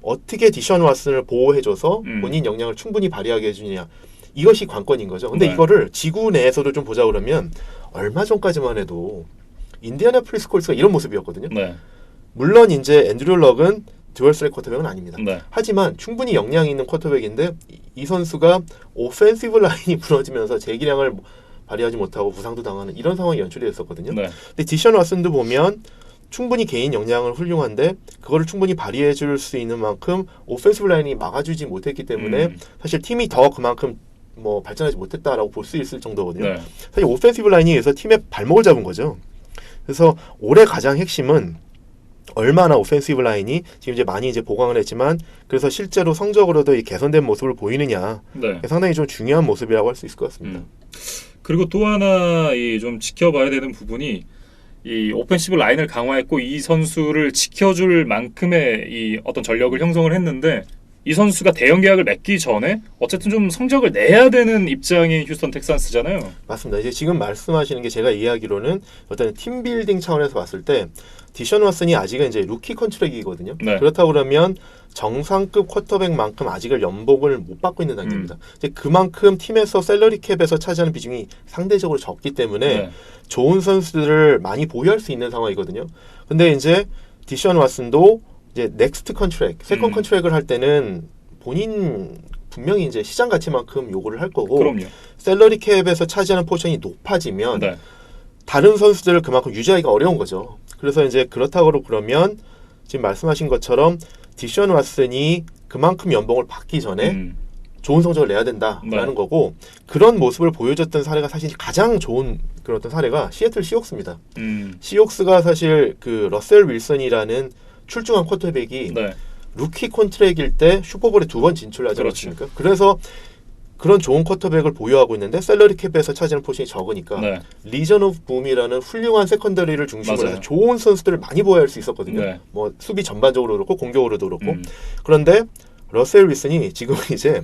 어떻게 디션 왓슨을 보호해줘서 본인 역량을 충분히 발휘하게 해주느냐, 이것이 관건인 거죠. 근데 네. 이거를 지구 내에서도 좀 보자 그러면 얼마 전까지만 해도 인디애나폴리스 콜츠가 이런 모습이었거든요. 네. 물론 이제 앤드류 럭은 듀얼 스랙 쿼터백은 아닙니다. 네. 하지만 충분히 역량이 있는 쿼터백인데 이 선수가 오펜시브 라인이 무너지면서 재기량을 발휘하지 못하고 부상도 당하는 이런 상황이 연출이 됐었거든요. 네. 근데 디션 왓슨도 보면 충분히 개인 역량은 훌륭한데 그거를 충분히 발휘해 줄 수 있는 만큼 오펜시브 라인이 막아주지 못했기 때문에 사실 팀이 더 그만큼 뭐 발전하지 못했다라고 볼 수 있을 정도거든요. 네. 사실 오펜시브 라인이 그래서 팀의 발목을 잡은 거죠. 그래서 올해 가장 핵심은 얼마나 오펜시브 라인이 지금 이제 많이 이제 보강을 했지만 그래서 실제로 성적으로도 이 개선된 모습을 보이느냐 네. 상당히 좀 중요한 모습이라고 할 수 있을 것 같습니다. 그리고 또 하나 좀 지켜봐야 되는 부분이 이 오펜시브 라인을 강화했고 이 선수를 지켜줄 만큼의 이 어떤 전력을 형성을 했는데 이 선수가 대형 계약을 맺기 전에 어쨌든 좀 성적을 내야 되는 입장인 휴스턴 텍산스잖아요. 맞습니다. 이제 지금 말씀하시는 게 제가 이해하기로는 어떤 팀 빌딩 차원에서 봤을 때 디션 왓슨이 아직은 이제 루키 컨트랙이거든요. 네. 그렇다고 그러면 정상급 쿼터백만큼 아직은 연봉을 못 받고 있는 단계입니다. 이제 그만큼 팀에서 셀러리 캡에서 차지하는 비중이 상대적으로 적기 때문에 네. 좋은 선수들을 많이 보유할 수 있는 상황이거든요. 근데 이제 디션 왓슨도 이제 넥스트 컨트랙, 세컨 컨트랙을 할 때는 본인 분명히 이제 시장 가치만큼 요구를 할 거고 그럼요. 셀러리 캡에서 차지하는 포션이 높아지면 네. 다른 선수들을 그만큼 유지하기가 어려운 거죠. 그래서 이제 그렇다고 그러면 지금 말씀하신 것처럼 디션 왓슨이 그만큼 연봉을 받기 전에 좋은 성적을 내야 된다라는 네. 거고 그런 모습을 보여줬던 사례가 사실 가장 좋은 그런 어떤 사례가 시애틀 시옥스입니다. 시옥스가 사실 그 러셀 윌슨이라는 출중한 쿼터백이 네. 루키 컨트랙일 때 슈퍼볼에 2번 진출하지 그렇죠. 않았습니까? 그래서 그런 좋은 쿼터백을 보유하고 있는데 샐러리 캡에서 차지하는 포션이 적으니까 네. 리전 오브 붐이라는 훌륭한 세컨더리를 중심으로 맞아요. 해서 좋은 선수들을 많이 보유할 수 있었거든요. 네. 뭐 수비 전반적으로 그렇고 공격으로도 그렇고 그런데 러셀 윌슨이 지금 이제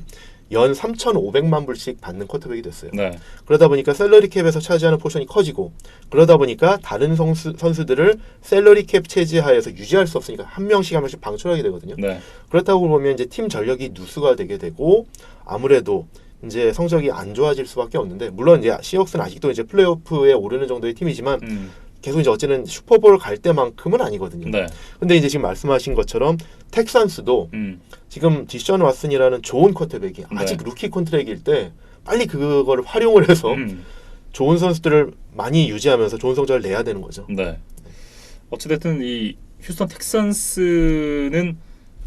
연 3,500만 불씩 받는 쿼터백이 됐어요. 네. 그러다 보니까 샐러리 캡에서 차지하는 포션이 커지고 그러다 보니까 다른 선수들을 샐러리 캡 체제 하에서 유지할 수 없으니까 한 명씩 방출하게 되거든요. 네. 그렇다고 보면 이제 팀 전력이 누수가 되게 되고 아무래도 이제 성적이 안 좋아질 수밖에 없는데 물론 이제 시옥스는 아직도 이제 플레이오프에 오르는 정도의 팀이지만 계속 이제 어쨌든 슈퍼볼 갈 때만큼은 아니거든요. 네. 근데 이제 지금 말씀하신 것처럼 텍산스도 지금 디션 왓슨이라는 좋은 쿼터백이 아직 루키 컨트랙일 때 빨리 그거를 활용을 해서 좋은 선수들을 많이 유지하면서 좋은 성적을 내야 되는 거죠. 네. 어찌됐든 이 휴스턴 텍산스는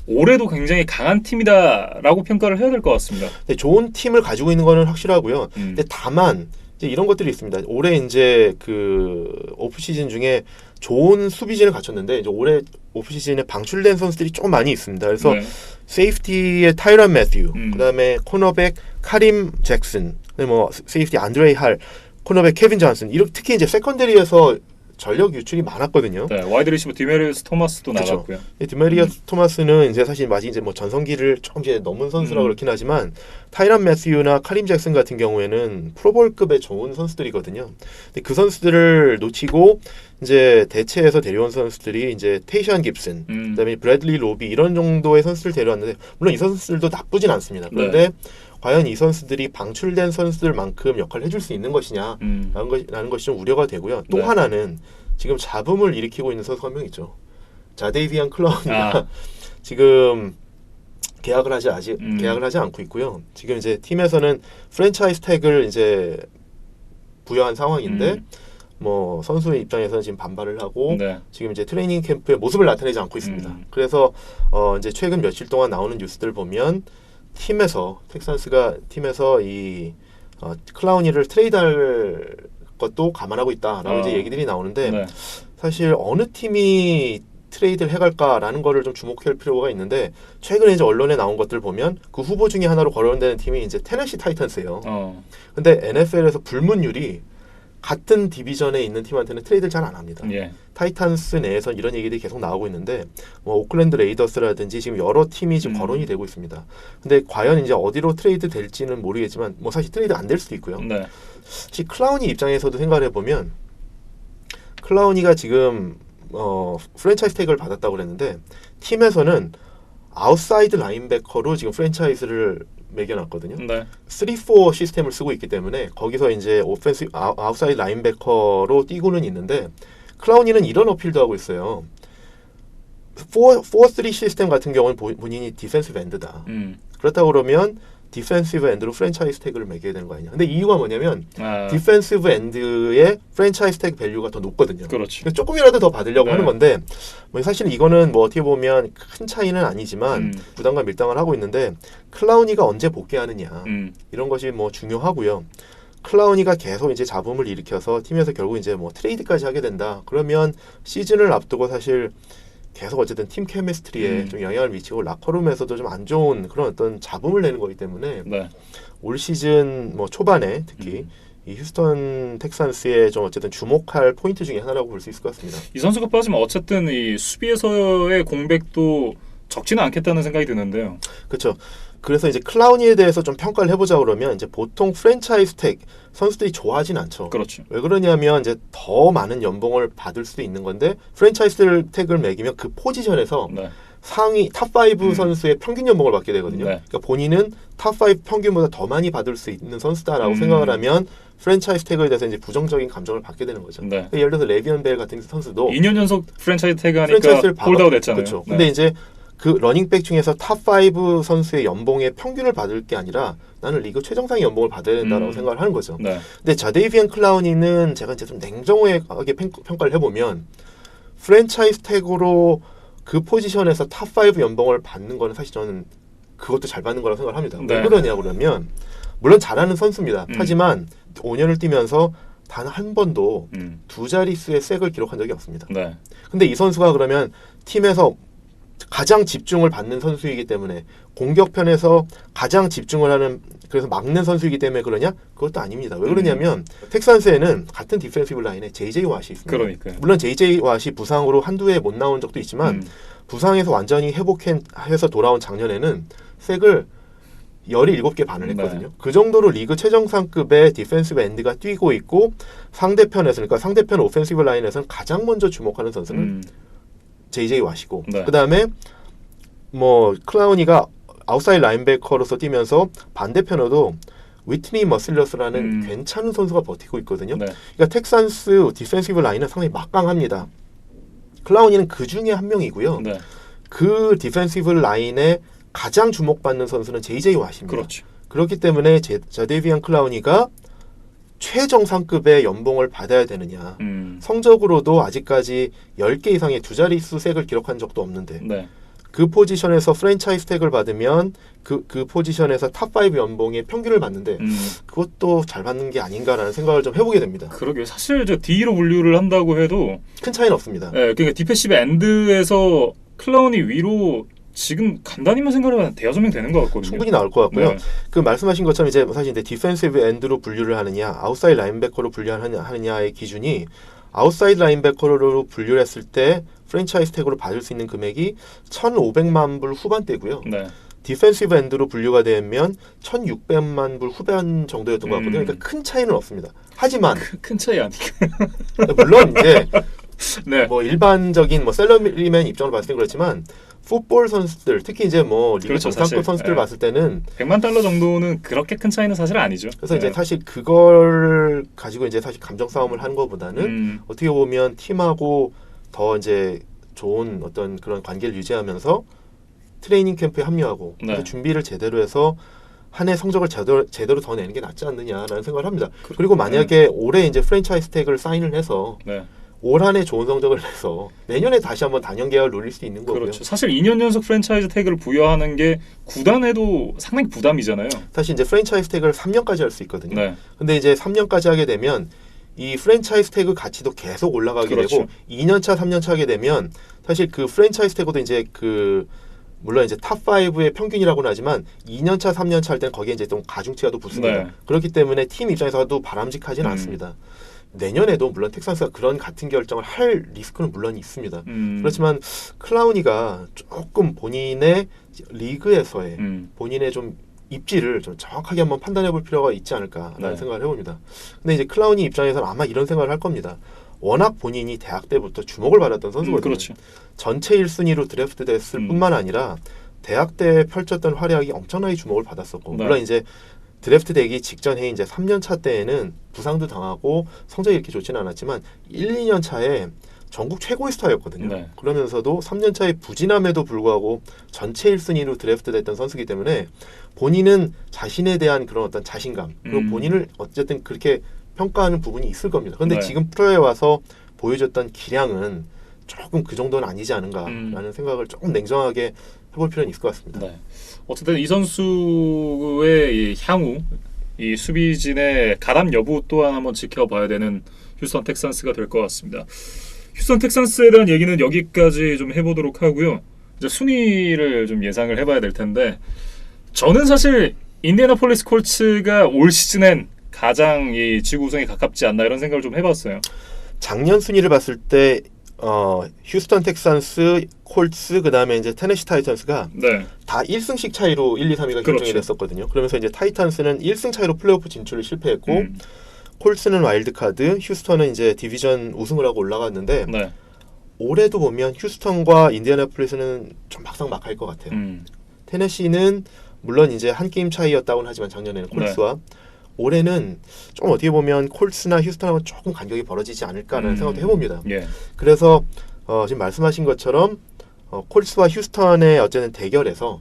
올해도 굉장히 강한 팀이다라고 평가를 해야 될 것 같습니다. 네, 좋은 팀을 가지고 있는 거는 확실하고요. 근데 다만 이제 이런 것들이 있습니다. 올해 이제 그 오프 시즌 중에 좋은 수비진을 갖췄는데 이제 올해 오프 시즌에 방출된 선수들이 좀 많이 있습니다. 그래서 네. 세이프티의 타이런 매튜, 그다음에 코너백 카림 잭슨, 뭐 세이프티 안드레이 할, 코너백 케빈 존슨, 이렇게 특히 이제 세컨더리에서 전력 유출이 많았거든요. 네, 와이드 리시버 디메리우스 토마스도 그쵸. 나갔고요. 디메리어스 토마스는 이제 사실 마치 이제 뭐 전성기를 좀 이제 넘은 선수라고 그렇긴 하지만 타이런 매튜나 카림 잭슨 같은 경우에는 프로볼급의 좋은 선수들이거든요. 근데 그 선수들을 놓치고 이제 대체해서 데려온 선수들이 이제 테이션 깁슨, 그다음에 브래들리 로비 이런 정도의 선수들 데려왔는데 물론 이 선수들도 나쁘진 않습니다. 그런데 과연 이 선수들이 방출된 선수들만큼 역할을 해줄 수 있는 것이냐 라는 것이 좀 우려가 되고요. 또 하나는 지금 잡음을 일으키고 있는 선수가 한 명 있죠. 자데이비안 클라운이가 지금 계약을 하지 않고 있고요. 지금 이제 팀에서는 프랜차이즈 태그를 이제 부여한 상황인데 뭐 선수의 입장에서는 지금 반발을 하고 지금 이제 트레이닝 캠프에 모습을 나타내지 않고 있습니다. 그래서 이제 최근 며칠 동안 나오는 뉴스들 보면 텍산스가 팀에서 이 클라우니를 트레이드할 것도 감안하고 있다라고 이제 얘기들이 나오는데 사실 어느 팀이 트레이드를 해갈까라는 거를 좀 주목할 필요가 있는데 최근에 이제 언론에 나온 것들 보면 그 후보 중에 하나로 거론되는 팀이 이제 테네시 타이탄스예요. 근데 NFL에서 불문율이 같은 디비전에 있는 팀한테는 트레이드를 잘 안 합니다. 타이탄스 내에서 이런 얘기들이 계속 나오고 있는데 뭐 오클랜드 레이더스라든지 지금 여러 팀이 지금 거론이 되고 있습니다. 근데 과연 이제 어디로 트레이드 될지는 모르겠지만 뭐 사실 트레이드 안 될 수도 있고요. 사실 클라우니 입장에서도 생각을 해보면 클라우니가 지금 프랜차이즈 태그를 받았다고 그랬는데 팀에서는 아웃사이드 라인베커로 지금 프랜차이즈를 매겨놨거든요. 3-4 시스템을 쓰고 있기 때문에 거기서 이제 아웃사이드 라인베커로 뛰고는 있는데 클라우니는 이런 어필도 하고 있어요. 4-3 시스템 같은 경우는 본인이 디펜시브 엔드다. 그렇다 그러면 디펜시브 엔드로 프랜차이즈 태그를 매겨야 되는 거 아니냐. 근데 이유가 뭐냐면 디펜시브 엔드의 프랜차이즈 태그 밸류가 더 높거든요. 그렇죠. 그러니까 조금이라도 더 받으려고 네. 하는 건데 뭐 사실 이거는 뭐 어떻게 보면 큰 차이는 아니지만 부담과 밀당을 하고 있는데 클라우니가 언제 복귀하느냐 이런 것이 뭐 중요하고요. 클라우니가 계속 이제 잡음을 일으켜서 팀에서 결국 이제 뭐 트레이드까지 하게 된다. 그러면 시즌을 앞두고 사실 계속 어쨌든 팀 케미스트리에 좀 영향을 미치고 라커룸에서도 좀 안 좋은 그런 어떤 잡음을 내는 거기 때문에 네. 올 시즌 뭐 초반에 특히 이 휴스턴 텍산스의 좀 어쨌든 주목할 포인트 중에 하나라고 볼 수 있을 것 같습니다. 이 선수가 빠지면 어쨌든 이 수비에서의 공백도 적지는 않겠다는 생각이 드는데요. 그렇죠. 그래서 이제 클라우니에 대해서 좀 평가를 해보자 그러면 이제 보통 프랜차이즈 택 선수들이 좋아하진 않죠. 그렇죠. 왜 그러냐면 이제 더 많은 연봉을 받을 수도 있는 건데 프랜차이즈 택을 매기면 그 포지션에서 네. 상위 탑5 선수의 평균 연봉을 받게 되거든요. 네. 그러니까 본인은 탑5 평균보다 더 많이 받을 수 있는 선수다라고 생각을 하면 프랜차이즈 태그에 대해서 이제 부정적인 감정을 받게 되는 거죠. 네. 그러니까 예를 들어서 레비언 벨 같은 선수도 2년 연속 프랜차이즈 태그 하니까 프랜차이즈를 홀드아웃 했잖아요. 그렇죠. 네. 근데 이제 그 러닝백 중에서 탑5 선수의 연봉의 평균을 받을 게 아니라 나는 리그 최정상의 연봉을 받아야 된다라고 생각을 하는 거죠. 네. 근데 자데이비안 클라우니는 제가 이제 좀 냉정하게 평가를 해보면 프랜차이즈 태그로 그 포지션에서 탑5 연봉을 받는 거는 사실 저는 그것도 잘 받는 거라고 생각을 합니다. 네. 왜 그러냐 그러면 물론 잘하는 선수입니다. 하지만 5년을 뛰면서 단 한 번도 두 자릿수의 색을 기록한 적이 없습니다. 네. 근데 이 선수가 그러면 팀에서 가장 집중을 받는 선수이기 때문에 공격편에서 가장 집중을 하는 그래서 막는 선수이기 때문에 그러냐? 그것도 아닙니다. 왜 그러냐면 텍산스에는 같은 디펜시브 라인에 JJ 왓이 있습니다. 그러니까요. 물론 JJ 왓이 부상으로 한두 해 못 나온 적도 있지만 부상에서 완전히 회복해서 돌아온 작년에는 색을 17개 반을 했거든요. 네. 그 정도로 리그 최정상급의 디펜시브 엔드가 뛰고 있고 상대편에서 그러니까 상대편 오펜시브 라인에서는 가장 먼저 주목하는 선수는 JJ 왓이고 네. 그다음에 뭐 클라우니가 아웃사이드 라인베이커로서 뛰면서 반대편으로도 위트니 머슬러스라는 괜찮은 선수가 버티고 있거든요. 네. 그러니까 텍산스 디펜시브 라인은 상당히 막강합니다. 클라우니는 그 중에 한 명이고요. 네. 그 디펜시브 라인에 가장 주목받는 선수는 JJ 왓입니다. 그렇죠. 그렇기 때문에 자데이비안 클라우니가 최정상급의 연봉을 받아야 되느냐. 성적으로도 아직까지 10개 이상의 두 자릿수 색을 기록한 적도 없는데 네. 그 포지션에서 프랜차이즈 택을 받으면 그 포지션에서 탑5 연봉의 평균을 받는데 그것도 잘 받는 게 아닌가라는 생각을 좀 해보게 됩니다. 그러게요. 사실 저 D로 분류를 한다고 해도 큰 차이는 없습니다. 네, 그러니까 디펜시브 엔드에서 클라운이 위로 지금 간단히만 생각하면 대여섯 명 되는 것 같거든요. 충분히 나올 것 같고요. 네. 그 말씀하신 것처럼 이제 사실 이제 디펜시브 엔드로 분류를 하느냐, 아웃사이드 라인베커로 분류하느냐의 기준이 아웃사이드 라인베커로 분류를 했을 때 프랜차이즈 태그로 받을 수 있는 금액이 1,500만 불 후반대고요. 네. 디펜시브 엔드로 분류가 되면 1,600만 불 후반 정도였던 것 같거든요. 그러니까 큰 차이는 없습니다. 하지만 큰 차이 아니까. 물론 이제 네. 뭐 일반적인 뭐 셀러리맨 입장으로 봤을 땐 그렇지만 풋볼 선수들 특히 이제 뭐 리그 그렇죠, 정상급 사실. 선수들 네. 봤을 때는 $100만 정도는 그렇게 큰 차이는 사실 아니죠. 그래서 이제 네. 사실 그걸 가지고 이제 사실 감정 싸움을 하는 것보다는 어떻게 보면 팀하고 더 이제 좋은 어떤 그런 관계를 유지하면서 트레이닝 캠프에 합류하고 네. 그래서 준비를 제대로 해서 한 해 성적을 제대로 더 내는 게 낫지 않느냐라는 생각을 합니다. 그리고 만약에 올해 이제 프랜차이즈 태그를 사인을 해서 네. 올 한 해 좋은 성적을 내서 내년에 다시 한번 단연 계약을 노릴 수 있는 거고요. 그렇죠. 사실 2년 연속 프랜차이즈 태그를 부여하는 게 구단에도 상당히 부담이잖아요. 사실 이제 프랜차이즈 태그를 3년까지 할 수 있거든요. 네. 근데 이제 3년까지 하게 되면 이 프랜차이즈 태그 가치도 계속 올라가게 그렇죠. 되고 2년차, 3년차 하게 되면 사실 그 프랜차이즈 태그도 이제 그 물론 이제 탑5의 평균이라고는 하지만 2년차, 3년차 할 때는 거기에 이제 좀 가중치가 또 붙습니다. 네. 그렇기 때문에 팀 입장에서도 바람직하지는 않습니다. 내년에도 물론 텍사스가 그런 같은 결정을 할 리스크는 물론 있습니다. 그렇지만 클라우니가 조금 본인의 리그에서의 본인의 좀 입지를 좀 정확하게 한번 판단해 볼 필요가 있지 않을까라는 네. 생각을 해봅니다. 근데 이제 클라우니 입장에서는 아마 이런 생각을 할 겁니다. 워낙 본인이 대학 때부터 주목을 받았던 선수거든요. 그렇죠. 전체 1순위로 드래프트 됐을 뿐만 아니라 대학 때 펼쳤던 활약이 엄청나게 주목을 받았었고 네. 물론 이제 드래프트 되기 직전에 이제 3년 차 때에는 부상도 당하고 성적이 이렇게 좋지는 않았지만 1, 2년 차에 전국 최고의 스타였거든요. 네. 그러면서도 3년 차의 부진함에도 불구하고 전체 1순위로 드래프트됐던 선수이기 때문에 본인은 자신에 대한 그런 어떤 자신감 그리고 본인을 어쨌든 그렇게 평가하는 부분이 있을 겁니다. 그런데 네. 지금 프로에 와서 보여줬던 기량은 조금 그 정도는 아니지 않은가라는 생각을 조금 냉정하게 해볼 필요는 있을 것 같습니다. 네. 어쨌든 이 선수의 이 향후 이 수비진의 가담 여부 또한 한번 지켜봐야 되는 휴스턴 텍산스가 될 것 같습니다. 휴스턴 텍산스에 대한 얘기는 여기까지 좀 해보도록 하고요. 이제 순위를 좀 예상을 해봐야 될 텐데 저는 사실 인디애나폴리스 콜츠가 올 시즌엔 가장 이 지구 우승에 가깝지 않나 이런 생각을 좀 해봤어요. 작년 순위를 봤을 때 휴스턴 텍산스, 콜츠, 그다음에 이제 테네시 타이탄스가 네. 다 1승씩 차이로 1, 2, 3위가 결정이 그렇죠. 됐었거든요. 그러면서 이제 타이탄스는 1승 차이로 플레이오프 진출을 실패했고 콜츠는 와일드카드, 휴스턴은 이제 디비전 우승을 하고 올라갔는데 네. 올해도 보면 휴스턴과 인디애나폴리스는 좀 막상막하일 것 같아요. 테네시는 물론 이제 한 게임 차이였다고는 하지만 작년에는 콜츠와 올해는 좀 어떻게 보면 콜츠나 휴스턴하고 조금 간격이 벌어지지 않을까라는 생각도 해봅니다. 예. 그래서 지금 말씀하신 것처럼 콜츠와 휴스턴의 어쨌든 대결에서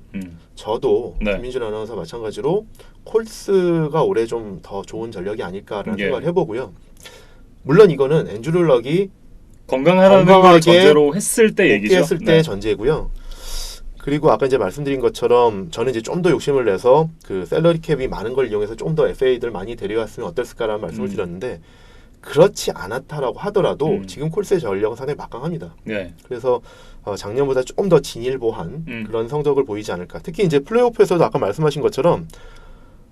저도 네. 김민준 아나운서 마찬가지로 콜츠가 올해 좀 더 좋은 전력이 아닐까라는 예. 생각을 해보고요. 물론 이거는 앤드류 럭이 건강하다는 걸 건강하게 전제로 했을 때 얘기죠. 복귀했을 때 전제고요. 그리고 아까 이제 말씀드린 것처럼 저는 이제 좀 더 욕심을 내서 그 셀러리 캡이 많은 걸 이용해서 좀 더 FA들 많이 데려왔으면 어땠을까라는 말씀을 드렸는데 그렇지 않았다라고 하더라도 지금 콜스의 전력은 상당히 막강합니다. 네. 그래서 작년보다 조금 더 진일보한 그런 성적을 보이지 않을까. 특히 이제 플레이오프에서도 아까 말씀하신 것처럼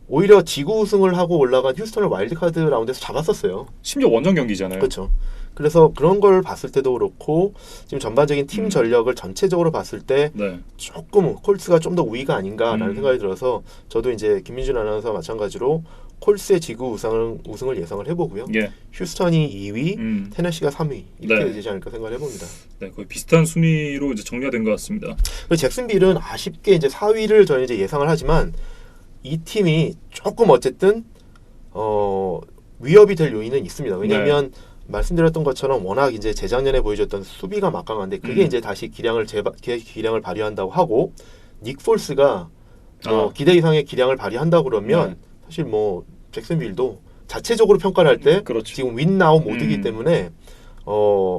오히려 지구 우승을 하고 올라간 휴스턴을 와일드카드 라운드에서 잡았었어요. 심지어 원정 경기잖아요. 그렇죠. 그래서 그런 걸 봤을 때도 그렇고 지금 전반적인 팀 전력을 전체적으로 봤을 때 네. 조금 콜스가 좀 더 우위가 아닌가라는 생각이 들어서 저도 이제 김민준 아나운서와 마찬가지로 콜스의 지구 우승을 예상을 해보고요. 예. 휴스턴이 2위, 테네시가 3위 이렇게 되지 않을까 생각을 해봅니다. 네, 거의 비슷한 순위로 이제 정리가 된 것 같습니다. 그리고 잭슨빌은 아쉽게 이제 4위를 저희 이제 예상을 하지만 이 팀이 조금 어쨌든 위협이 될 요인은 있습니다. 왜냐하면 말씀드렸던 것처럼 워낙 이제 재작년에 보여줬던 수비가 막강한데 그게 이제 다시 기량을 발휘한다고 하고 닉 폴스가 기대 이상의 기량을 발휘한다고 그러면 사실 뭐 잭슨빌도 자체적으로 평가를 할 때 그렇죠. 지금 윈나우 모드이기 때문에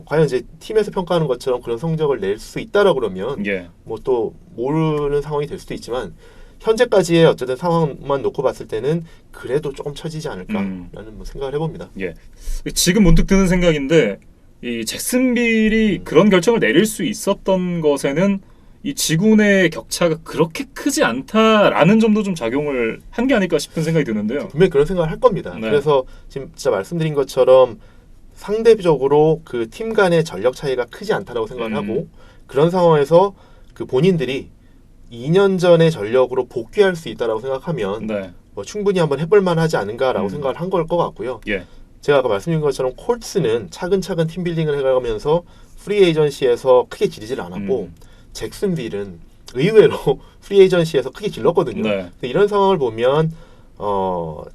과연 이제 팀에서 평가하는 것처럼 그런 성적을 낼 수 있다라고 그러면 뭐 또 모르는 상황이 될 수도 있지만 현재까지의 어쨌든 상황만 놓고 봤을 때는 그래도 조금 처지지 않을까라는 뭐 생각을 해봅니다. 예. 지금 문득 드는 생각인데 이 잭슨빌이 그런 결정을 내릴 수 있었던 것에는 이 지구 내 격차가 그렇게 크지 않다라는 점도 좀 작용을 한 게 아닐까 싶은 생각이 드는데요. 분명히 그런 생각을 할 겁니다. 네. 그래서 지금 진짜 말씀드린 것처럼 상대적으로 그 팀 간의 전력 차이가 크지 않다라고 생각을 하고 그런 상황에서 그 본인들이 2년 전의 전력으로 복귀할 수 있다라고 생각하면 뭐 충분히 한번 해볼 만하지 않은가라고 생각을 한 걸 것 같고요. 예. 제가 아까 말씀드린 것처럼 콜츠는 차근차근 팀빌딩을 해가면서 프리 에이전시에서 크게 지르질 않았고 잭슨빌은 의외로 프리 에이전시에서 크게 질렀거든요. 네. 이런 상황을 보면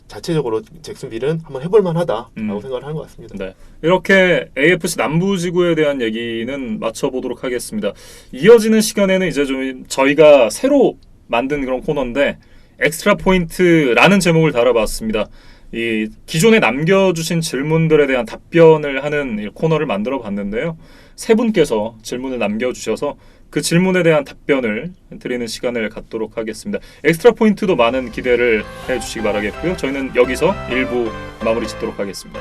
자체적으로 잭슨빌은 한번 해볼 만하다라고 생각을 하는 것 같습니다. 네. 이렇게 AFC 남부지구에 대한 얘기는 마쳐보도록 하겠습니다. 이어지는 시간에는 이제 좀 저희가 새로 만든 그런 코너인데 엑스트라 포인트라는 제목을 달아봤습니다. 이 기존에 남겨주신 질문들에 대한 답변을 하는 이 코너를 만들어 봤는데요. 세 분께서 질문을 남겨주셔서 그 질문에 대한 답변을 드리는 시간을 갖도록 하겠습니다. 엑스트라 포인트도 많은 기대를 해주시기 바라겠고요. 저희는 여기서 1부 마무리 짓도록 하겠습니다.